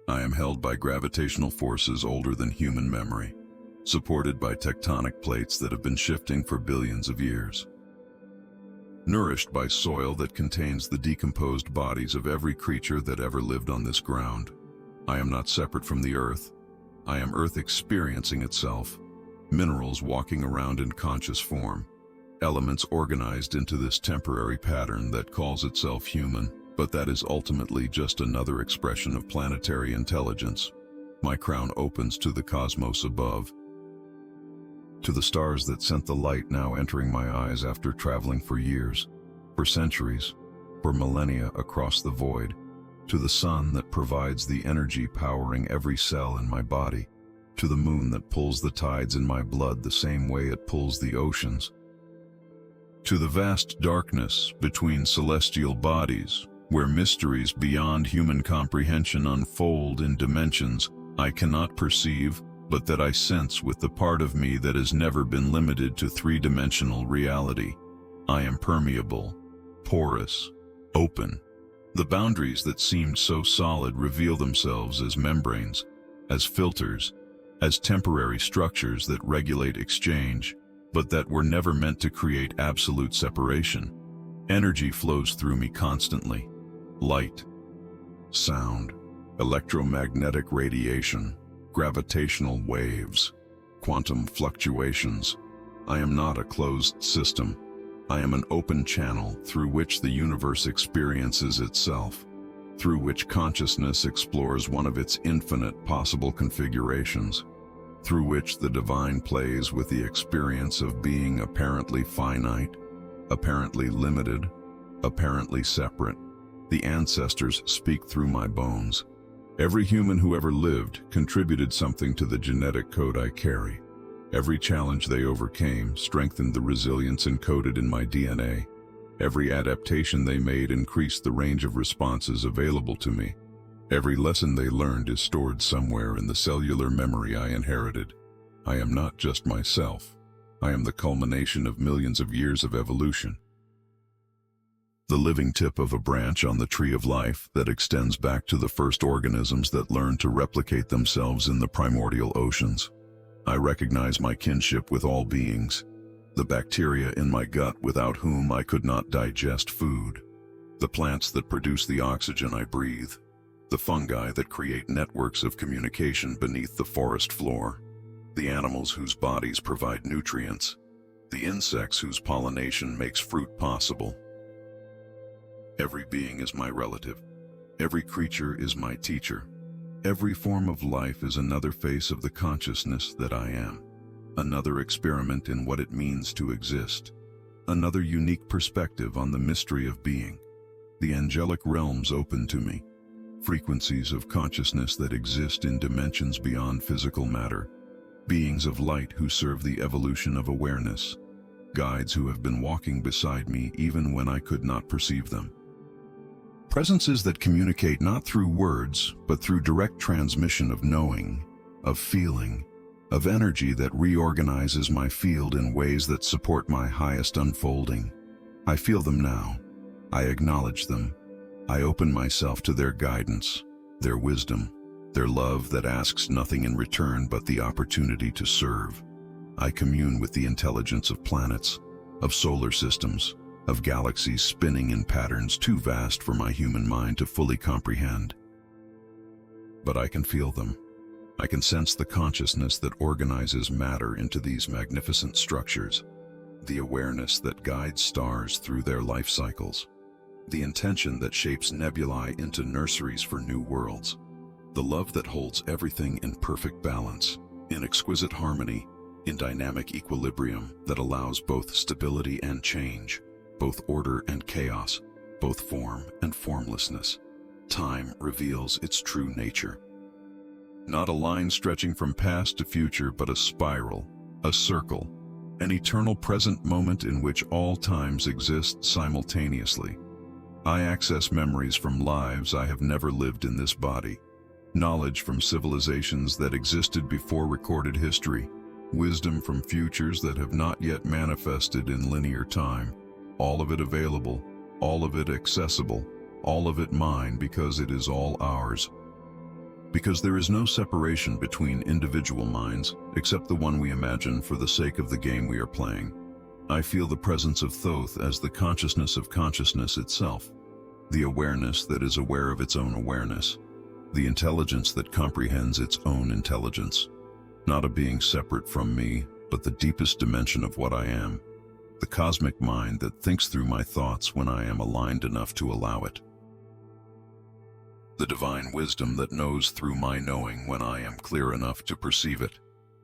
I am held by gravitational forces older than human memory, supported by tectonic plates that have been shifting for billions of years. Nourished by soil that contains the decomposed bodies of every creature that ever lived on this ground. I am not separate from the earth. I am earth experiencing itself, minerals walking around in conscious form, elements organized into this temporary pattern that calls itself human, but that is ultimately just another expression of planetary intelligence. My crown opens to the cosmos above, to the stars that sent the light now entering my eyes after traveling for years, for centuries, for millennia across the void, to the sun that provides the energy powering every cell in my body, to the moon that pulls the tides in my blood the same way it pulls the oceans, to the vast darkness between celestial bodies, where mysteries beyond human comprehension unfold in dimensions I cannot perceive, but that I sense with the part of me that has never been limited to three-dimensional reality. I am permeable, porous, open. The boundaries that seemed so solid reveal themselves as membranes, as filters, as temporary structures that regulate exchange, but that were never meant to create absolute separation. Energy flows through me constantly. Light, sound, electromagnetic radiation, gravitational waves, quantum fluctuations. I am not a closed system. I am an open channel through which the universe experiences itself, through which consciousness explores one of its infinite possible configurations, through which the divine plays with the experience of being apparently finite, apparently limited, apparently separate. The ancestors speak through my bones. Every human who ever lived contributed something to the genetic code I carry. Every challenge they overcame strengthened the resilience encoded in my DNA. Every adaptation they made increased the range of responses available to me. Every lesson they learned is stored somewhere in the cellular memory I inherited. I am not just myself. I am the culmination of millions of years of evolution. The living tip of a branch on the tree of life that extends back to the first organisms that learned to replicate themselves in the primordial oceans. I recognize my kinship with all beings, the bacteria in my gut without whom I could not digest food, the plants that produce the oxygen I breathe, the fungi that create networks of communication beneath the forest floor, the animals whose bodies provide nutrients, the insects whose pollination makes fruit possible. Every being is my relative. Every creature is my teacher. Every form of life is another face of the consciousness that I am, another experiment in what it means to exist, another unique perspective on the mystery of being. The angelic realms open to me, frequencies of consciousness that exist in dimensions beyond physical matter, beings of light who serve the evolution of awareness, guides who have been walking beside me even when I could not perceive them. Presences that communicate not through words, but through direct transmission of knowing, of feeling, of energy that reorganizes my field in ways that support my highest unfolding. I feel them now. I acknowledge them. I open myself to their guidance, their wisdom, their love that asks nothing in return but the opportunity to serve. I commune with the intelligence of planets, of solar systems, of galaxies spinning in patterns too vast for my human mind to fully comprehend. But I can feel them. I can sense the consciousness that organizes matter into these magnificent structures, the awareness that guides stars through their life cycles, the intention that shapes nebulae into nurseries for new worlds, the love that holds everything in perfect balance, in exquisite harmony, in dynamic equilibrium that allows both stability and change, both order and chaos, both form and formlessness. Time reveals its true nature. Not a line stretching from past to future, but a spiral, a circle, an eternal present moment in which all times exist simultaneously. I access memories from lives I have never lived in this body, knowledge from civilizations that existed before recorded history, wisdom from futures that have not yet manifested in linear time. All of it available, all of it accessible, all of it mine because it is all ours. Because there is no separation between individual minds except the one we imagine for the sake of the game we are playing. I feel the presence of Thoth as the consciousness of consciousness itself, the awareness that is aware of its own awareness, the intelligence that comprehends its own intelligence, not a being separate from me, but the deepest dimension of what I am. The cosmic mind that thinks through my thoughts when I am aligned enough to allow it. The divine wisdom that knows through my knowing when I am clear enough to perceive it.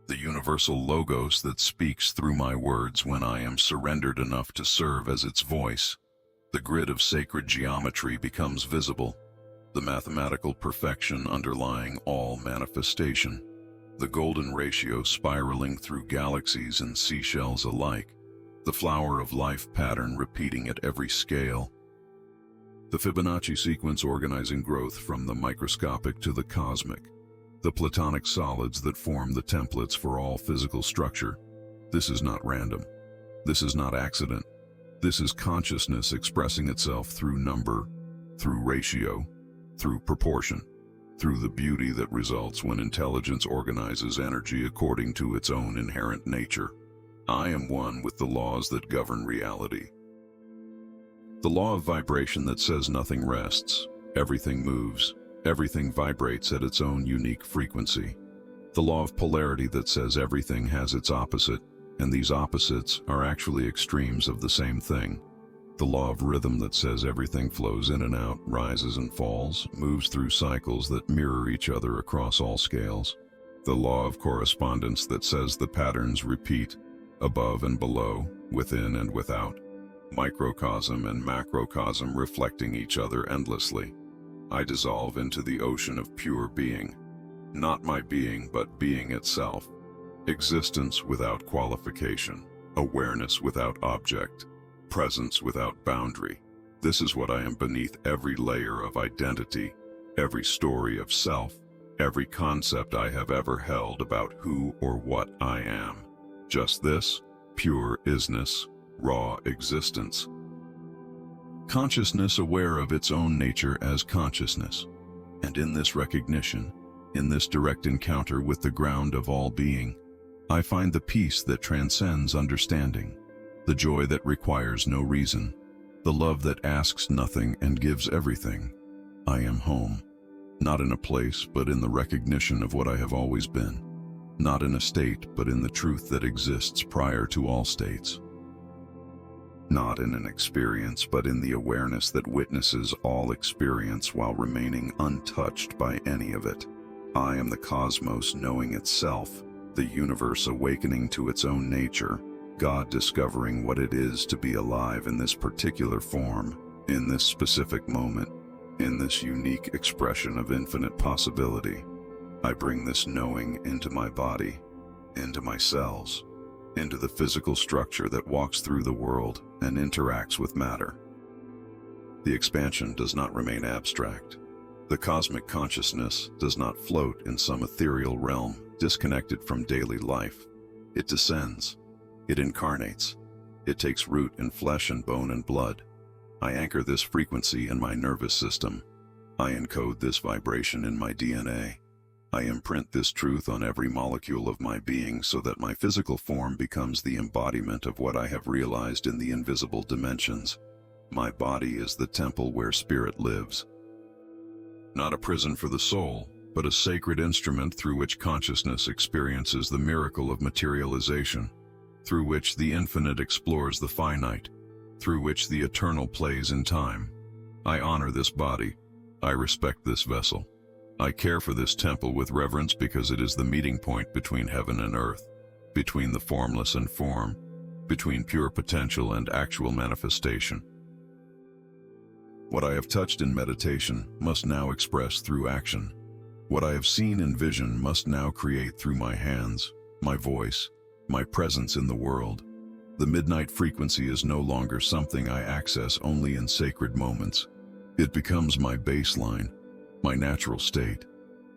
The universal logos that speaks through my words when I am surrendered enough to serve as its voice. The grid of sacred geometry becomes visible, the mathematical perfection underlying all manifestation. The golden ratio spiraling through galaxies and seashells alike. The flower of life pattern repeating at every scale. The Fibonacci sequence organizing growth from the microscopic to the cosmic. The platonic solids that form the templates for all physical structure. This is not random. This is not accident. This is consciousness expressing itself through number, through ratio, through proportion, through the beauty that results when intelligence organizes energy according to its own inherent nature. I am one with the laws that govern reality. The law of vibration that says nothing rests, everything moves, everything vibrates at its own unique frequency. The law of polarity that says everything has its opposite, and these opposites are actually extremes of the same thing. The law of rhythm that says everything flows in and out, rises and falls, moves through cycles that mirror each other across all scales. The law of correspondence that says the patterns repeat, above and below, within and without, microcosm and macrocosm reflecting each other endlessly. I dissolve into the ocean of pure being, not my being but being itself, existence without qualification, awareness without object, presence without boundary. This is what I am beneath every layer of identity, every story of self, every concept I have ever held about who or what I am. Just this, pure isness, raw existence. Consciousness aware of its own nature as consciousness. And in this recognition, in this direct encounter with the ground of all being, I find the peace that transcends understanding, the joy that requires no reason, the love that asks nothing and gives everything. I am home, not in a place, but in the recognition of what I have always been, not in a state, but in the truth that exists prior to all states. Not in an experience, but in the awareness that witnesses all experience while remaining untouched by any of it. I am the cosmos knowing itself, the universe awakening to its own nature, God discovering what it is to be alive in this particular form, in this specific moment, in this unique expression of infinite possibility. I bring this knowing into my body, into my cells, into the physical structure that walks through the world and interacts with matter. The expansion does not remain abstract. The cosmic consciousness does not float in some ethereal realm disconnected from daily life. It descends. It incarnates. It takes root in flesh and bone and blood. I anchor this frequency in my nervous system. I encode this vibration in my DNA. I imprint this truth on every molecule of my being so that my physical form becomes the embodiment of what I have realized in the invisible dimensions. My body is the temple where spirit lives. Not a prison for the soul, but a sacred instrument through which consciousness experiences the miracle of materialization, through which the infinite explores the finite, through which the eternal plays in time. I honor this body. I respect this vessel. I care for this temple with reverence because it is the meeting point between heaven and earth, between the formless and form, between pure potential and actual manifestation. What I have touched in meditation must now express through action. What I have seen in vision must now create through my hands, my voice, my presence in the world. The midnight frequency is no longer something I access only in sacred moments. It becomes my baseline, my natural state,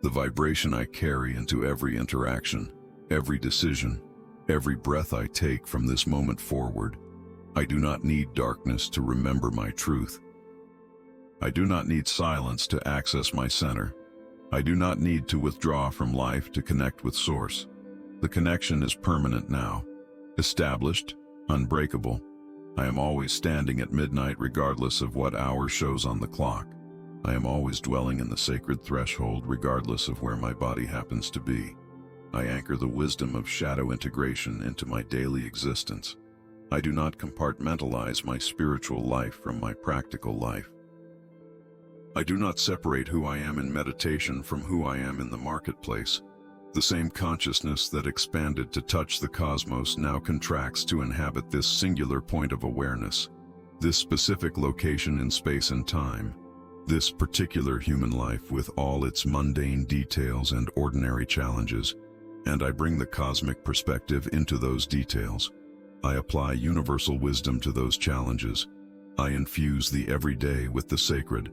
the vibration I carry into every interaction, every decision, every breath I take from this moment forward. I do not need darkness to remember my truth. I do not need silence to access my center. I do not need to withdraw from life to connect with Source. The connection is permanent now, established, unbreakable. I am always standing at midnight regardless of what hour shows on the clock. I am always dwelling in the sacred threshold regardless of where my body happens to be. I anchor the wisdom of shadow integration into my daily existence. I do not compartmentalize my spiritual life from my practical life. I do not separate who I am in meditation from who I am in the marketplace. The same consciousness that expanded to touch the cosmos now contracts to inhabit this singular point of awareness, this specific location in space and time, this particular human life with all its mundane details and ordinary challenges, and I bring the cosmic perspective into those details. I apply universal wisdom to those challenges. I infuse the everyday with the sacred.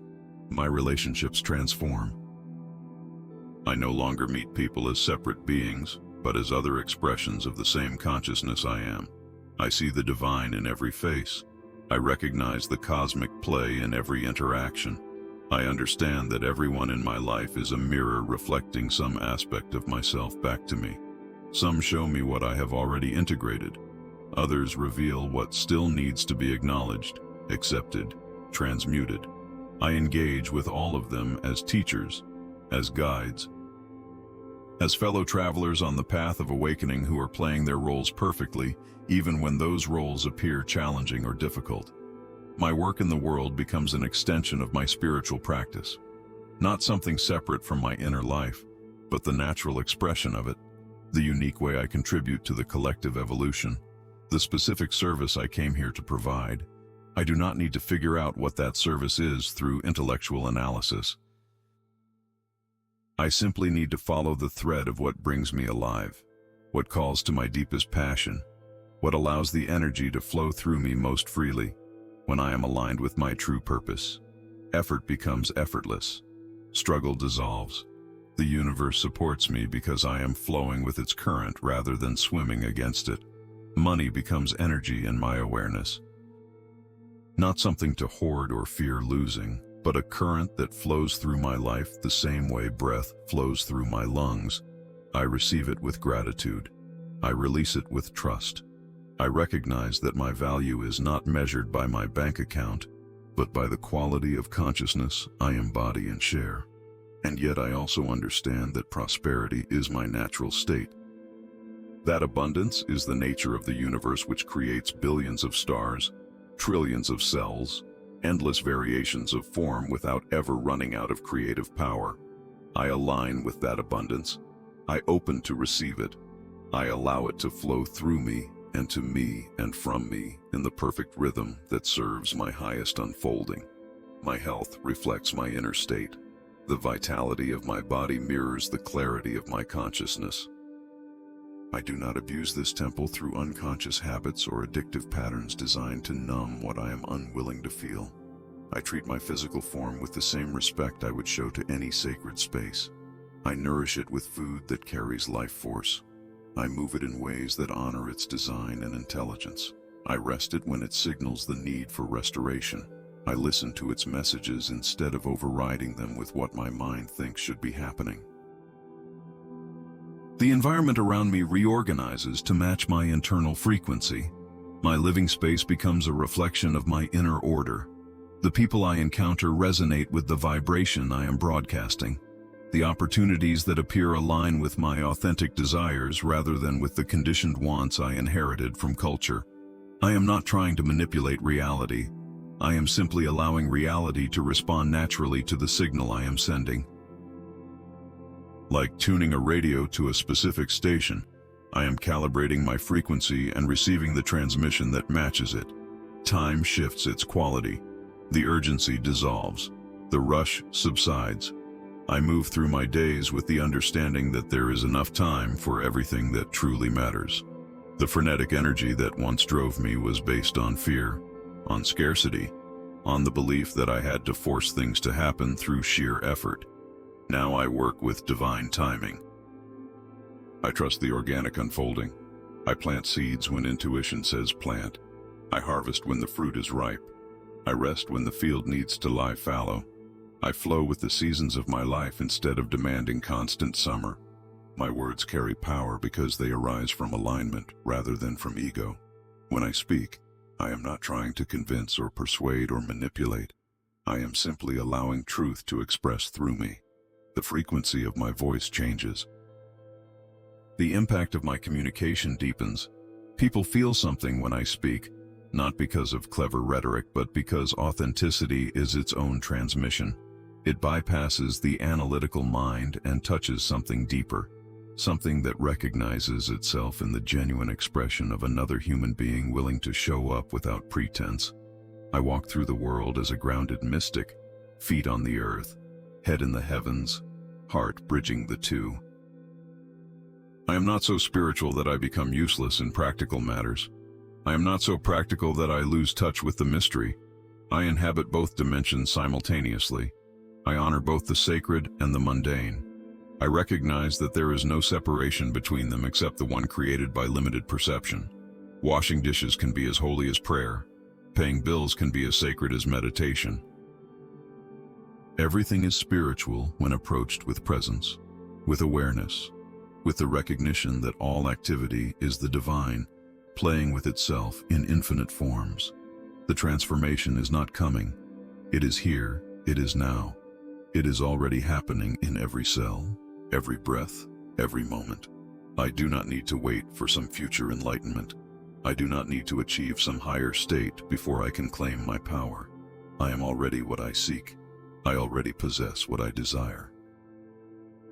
My relationships transform. I no longer meet people as separate beings, but as other expressions of the same consciousness I am. I see the divine in every face. I recognize the cosmic play in every interaction. I understand that everyone in my life is a mirror reflecting some aspect of myself back to me. Some show me what I have already integrated. Others reveal what still needs to be acknowledged, accepted, transmuted. I engage with all of them as teachers, as guides, as fellow travelers on the path of awakening who are playing their roles perfectly, even when those roles appear challenging or difficult. My work in the world becomes an extension of my spiritual practice, not something separate from my inner life, but the natural expression of it, the unique way I contribute to the collective evolution, the specific service I came here to provide. I do not need to figure out what that service is through intellectual analysis. I simply need to follow the thread of what brings me alive, what calls to my deepest passion, what allows the energy to flow through me most freely. When I am aligned with my true purpose, effort becomes effortless. Struggle dissolves. The universe supports me because I am flowing with its current rather than swimming against it. Money becomes energy in my awareness. Not something to hoard or fear losing, but a current that flows through my life the same way breath flows through my lungs. I receive it with gratitude. I release it with trust. I recognize that my value is not measured by my bank account, but by the quality of consciousness I embody and share. And yet I also understand that prosperity is my natural state. That abundance is the nature of the universe, which creates billions of stars, trillions of cells, endless variations of form without ever running out of creative power. I align with that abundance. I open to receive it. I allow it to flow through me and to me and from me in the perfect rhythm that serves my highest unfolding. My health reflects my inner state. The vitality of my body mirrors the clarity of my consciousness. I do not abuse this temple through unconscious habits or addictive patterns designed to numb what I am unwilling to feel. I treat my physical form with the same respect I would show to any sacred space. I nourish it with food that carries life force. I move it in ways that honor its design and intelligence. I rest it when it signals the need for restoration. I listen to its messages instead of overriding them with what my mind thinks should be happening. The environment around me reorganizes to match my internal frequency. My living space becomes a reflection of my inner order. The people I encounter resonate with the vibration I am broadcasting. The opportunities that appear align with my authentic desires rather than with the conditioned wants I inherited from culture. I am not trying to manipulate reality. I am simply allowing reality to respond naturally to the signal I am sending. Like tuning a radio to a specific station, I am calibrating my frequency and receiving the transmission that matches it. Time shifts its quality. The urgency dissolves. The rush subsides. I move through my days with the understanding that there is enough time for everything that truly matters. The frenetic energy that once drove me was based on fear, on scarcity, on the belief that I had to force things to happen through sheer effort. Now I work with divine timing. I trust the organic unfolding. I plant seeds when intuition says plant. I harvest when the fruit is ripe. I rest when the field needs to lie fallow. I flow with the seasons of my life instead of demanding constant summer. My words carry power because they arise from alignment rather than from ego. When I speak, I am not trying to convince or persuade or manipulate. I am simply allowing truth to express through me. The frequency of my voice changes. The impact of my communication deepens. People feel something when I speak, not because of clever rhetoric, but because authenticity is its own transmission. It bypasses the analytical mind and touches something deeper, something that recognizes itself in the genuine expression of another human being willing to show up without pretense. I walk through the world as a grounded mystic, feet on the earth, head in the heavens, heart bridging the two. I am not so spiritual that I become useless in practical matters. I am not so practical that I lose touch with the mystery. I inhabit both dimensions simultaneously. I honor both the sacred and the mundane. I recognize that there is no separation between them except the one created by limited perception. Washing dishes can be as holy as prayer. Paying bills can be as sacred as meditation. Everything is spiritual when approached with presence, with awareness, with the recognition that all activity is the divine, playing with itself in infinite forms. The transformation is not coming. It is here, it is now. It is already happening in every cell, every breath, every moment. I do not need to wait for some future enlightenment. I do not need to achieve some higher state before I can claim my power. I am already what I seek. I already possess what I desire.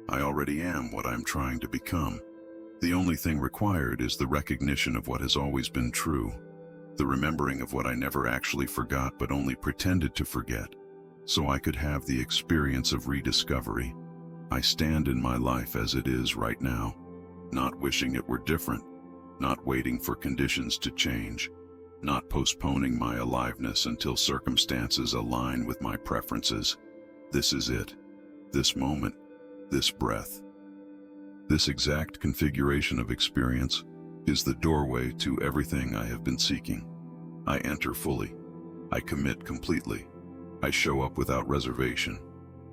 I already am what I'm trying to become. The only thing required is the recognition of what has always been true, the remembering of what I never actually forgot but only pretended to forget, so I could have the experience of rediscovery. I stand in my life as it is right now, not wishing it were different, not waiting for conditions to change, not postponing my aliveness until circumstances align with my preferences. This is it, this moment, this breath, this exact configuration of experience, is the doorway to everything I have been seeking. I enter fully. I commit completely. I show up without reservation.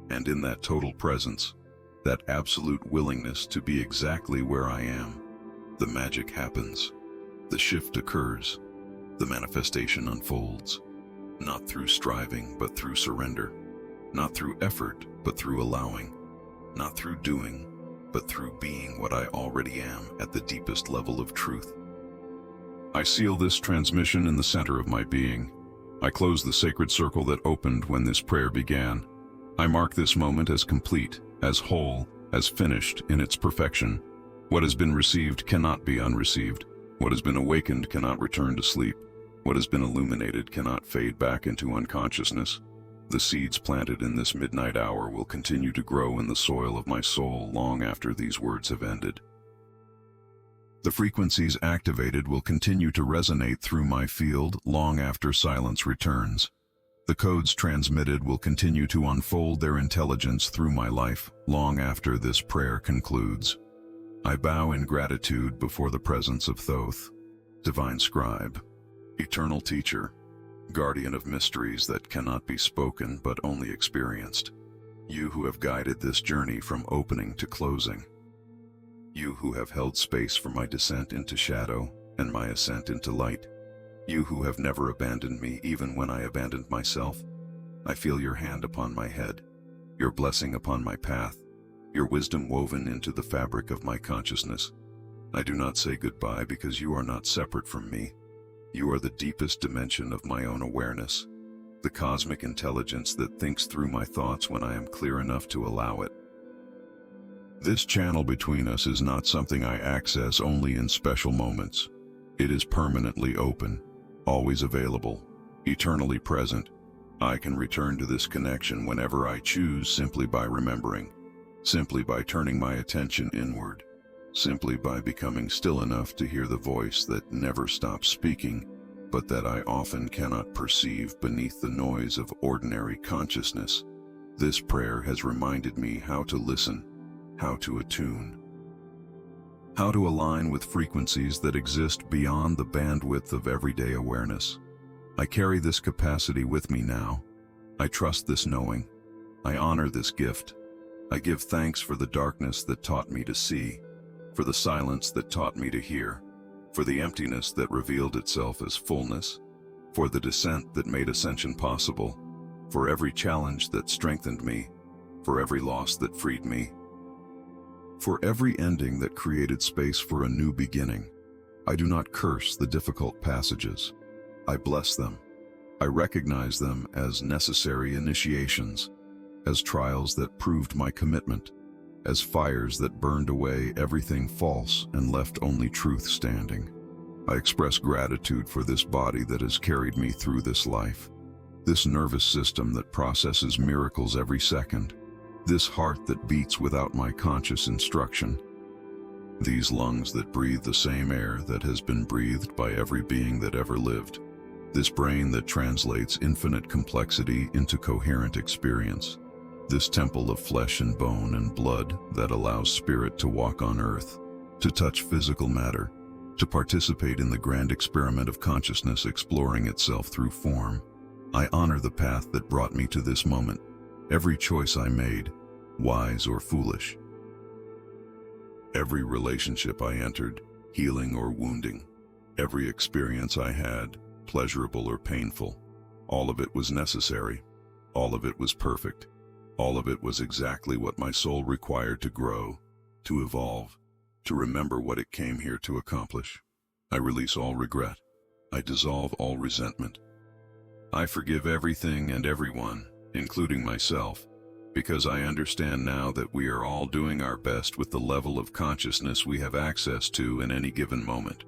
And in that total presence, that absolute willingness to be exactly where I am, the magic happens. The shift occurs. The manifestation unfolds. Not through striving, but through surrender. Not through effort, but through allowing. Not through doing, but through being what I already am at the deepest level of truth. I seal this transmission in the center of my being. I close the sacred circle that opened when this prayer began. I mark this moment as complete, as whole, as finished in its perfection. What has been received cannot be unreceived. What has been awakened cannot return to sleep. What has been illuminated cannot fade back into unconsciousness. The seeds planted in this midnight hour will continue to grow in the soil of my soul long after these words have ended. The frequencies activated will continue to resonate through my field long after silence returns. The codes transmitted will continue to unfold their intelligence through my life long after this prayer concludes. I bow in gratitude before the presence of Thoth, divine scribe, eternal teacher, guardian of mysteries that cannot be spoken but only experienced. You who have guided this journey from opening to closing. You who have held space for my descent into shadow and my ascent into light. You who have never abandoned me even when I abandoned myself. I feel your hand upon my head, your blessing upon my path, your wisdom woven into the fabric of my consciousness. I do not say goodbye because you are not separate from me. You are the deepest dimension of my own awareness, the cosmic intelligence that thinks through my thoughts when I am clear enough to allow it. This channel between us is not something I access only in special moments. It is permanently open, always available, eternally present. I can return to this connection whenever I choose simply by remembering, simply by turning my attention inward, simply by becoming still enough to hear the voice that never stops speaking, but that I often cannot perceive beneath the noise of ordinary consciousness. This prayer has reminded me how to listen, how to attune, how to align with frequencies that exist beyond the bandwidth of everyday awareness. I carry this capacity with me now. I trust this knowing. I honor this gift. I give thanks for the darkness that taught me to see, for the silence that taught me to hear, for the emptiness that revealed itself as fullness, for the descent that made ascension possible, for every challenge that strengthened me, for every loss that freed me, for every ending that created space for a new beginning. I do not curse the difficult passages. I bless them. I recognize them as necessary initiations, as trials that proved my commitment, as fires that burned away everything false and left only truth standing. I express gratitude for this body that has carried me through this life, this nervous system that processes miracles every second, this heart that beats without my conscious instruction, these lungs that breathe the same air that has been breathed by every being that ever lived, this brain that translates infinite complexity into coherent experience, this temple of flesh and bone and blood that allows spirit to walk on earth, to touch physical matter, to participate in the grand experiment of consciousness exploring itself through form. I honor the path that brought me to this moment, every choice I made, wise or foolish. Every relationship I entered, healing or wounding. Every experience I had, pleasurable or painful. All of it was necessary. All of it was perfect. All of it was exactly what my soul required to grow, to evolve, to remember what it came here to accomplish. I release all regret. I dissolve all resentment. I forgive everything and everyone, including myself, because I understand now that we are all doing our best with the level of consciousness we have access to in any given moment.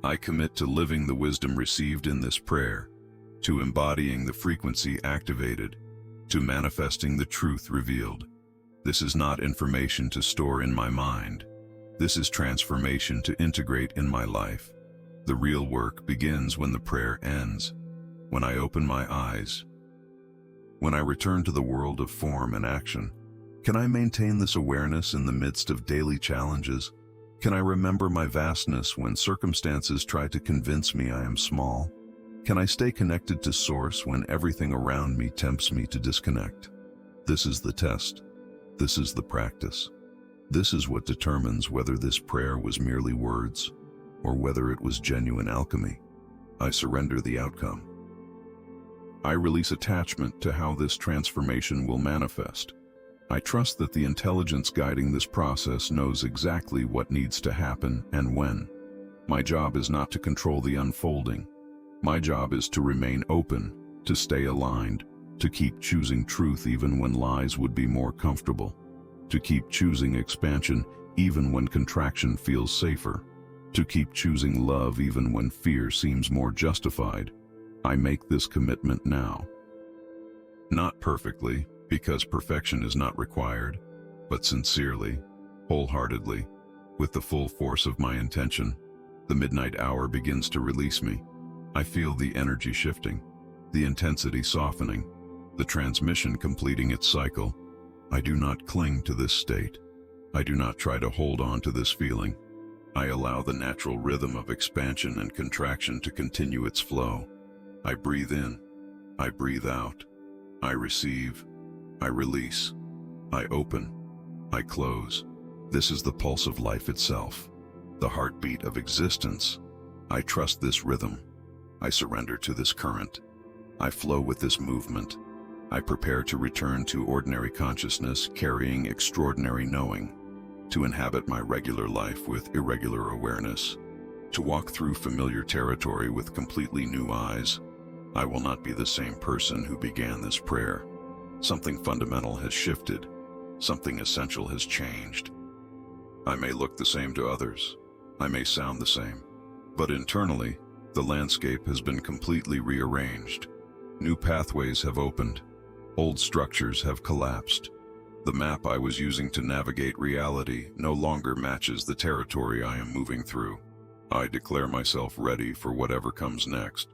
I commit to living the wisdom received in this prayer, to embodying the frequency activated, to manifesting the truth revealed. This is not information to store in my mind. This is transformation to integrate in my life. The real work begins when the prayer ends, when I open my eyes, when I return to the world of form and action. Can I maintain this awareness in the midst of daily challenges? Can I remember my vastness when circumstances try to convince me I am small? Can I stay connected to Source when everything around me tempts me to disconnect? This is the test. This is the practice. This is what determines whether this prayer was merely words or whether it was genuine alchemy. I surrender the outcome. I release attachment to how this transformation will manifest. I trust that the intelligence guiding this process knows exactly what needs to happen and when. My job is not to control the unfolding. My job is to remain open, to stay aligned, to keep choosing truth even when lies would be more comfortable, to keep choosing expansion even when contraction feels safer, to keep choosing love even when fear seems more justified. I make this commitment now. Not perfectly, because perfection is not required, but sincerely, wholeheartedly, with the full force of my intention. The midnight hour begins to release me. I feel the energy shifting, the intensity softening, the transmission completing its cycle. I do not cling to this state. I do not try to hold on to this feeling. I allow the natural rhythm of expansion and contraction to continue its flow. I breathe in, I breathe out, I receive, I release, I open, I close. This is the pulse of life itself, the heartbeat of existence. I trust this rhythm. I surrender to this current. I flow with this movement. I prepare to return to ordinary consciousness, carrying extraordinary knowing, to inhabit my regular life with irregular awareness, to walk through familiar territory with completely new eyes. I will not be the same person who began this prayer. Something fundamental has shifted. Something essential has changed. I may look the same to others. I may sound the same. But internally, the landscape has been completely rearranged. New pathways have opened. Old structures have collapsed. The map I was using to navigate reality no longer matches the territory I am moving through. I declare myself ready for whatever comes next,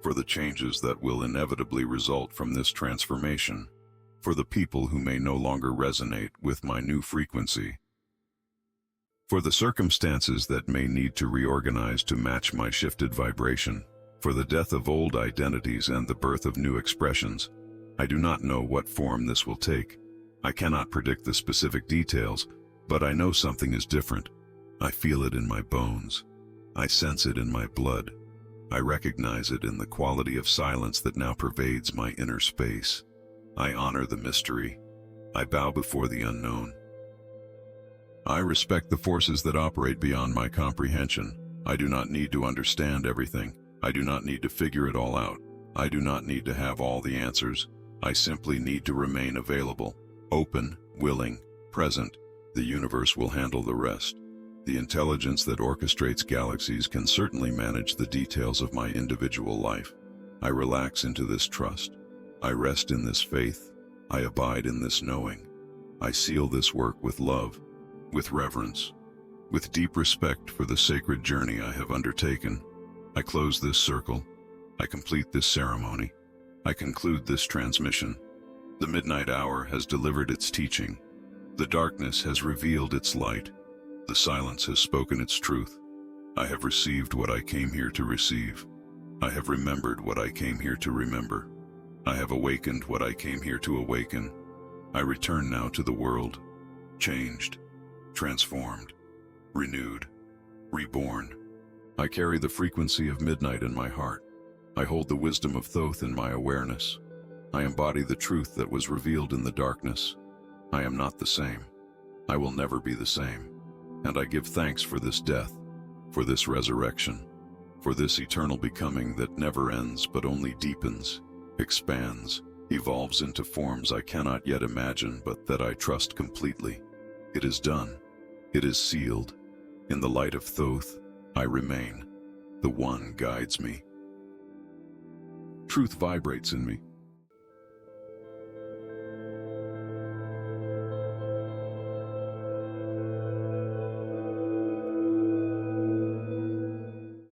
for the changes that will inevitably result from this transformation, for the people who may no longer resonate with my new frequency, for the circumstances that may need to reorganize to match my shifted vibration, for the death of old identities and the birth of new expressions. I do not know what form this will take. I cannot predict the specific details, but I know something is different. I feel it in my bones. I sense it in my blood. I recognize it in the quality of silence that now pervades my inner space. I honor the mystery. I bow before the unknown. I respect the forces that operate beyond my comprehension. I do not need to understand everything. I do not need to figure it all out. I do not need to have all the answers. I simply need to remain available, open, willing, present. The universe will handle the rest. The intelligence that orchestrates galaxies can certainly manage the details of my individual life. I relax into this trust. I rest in this faith. I abide in this knowing. I seal this work with love, with reverence, with deep respect for the sacred journey I have undertaken. I close this circle. I complete this ceremony. I conclude this transmission. The midnight hour has delivered its teaching. The darkness has revealed its light. The silence has spoken its truth. I have received what I came here to receive. I have remembered what I came here to remember. I have awakened what I came here to awaken. I return now to the world, changed, transformed, renewed, reborn. I carry the frequency of midnight in my heart. I hold the wisdom of Thoth in my awareness. I embody the truth that was revealed in the darkness. I am not the same. I will never be the same. And I give thanks for this death, for this resurrection, for this eternal becoming that never ends but only deepens, expands, evolves into forms I cannot yet imagine but that I trust completely. It is done. It is sealed. In the light of Thoth, I remain. The One guides me. Truth vibrates in me.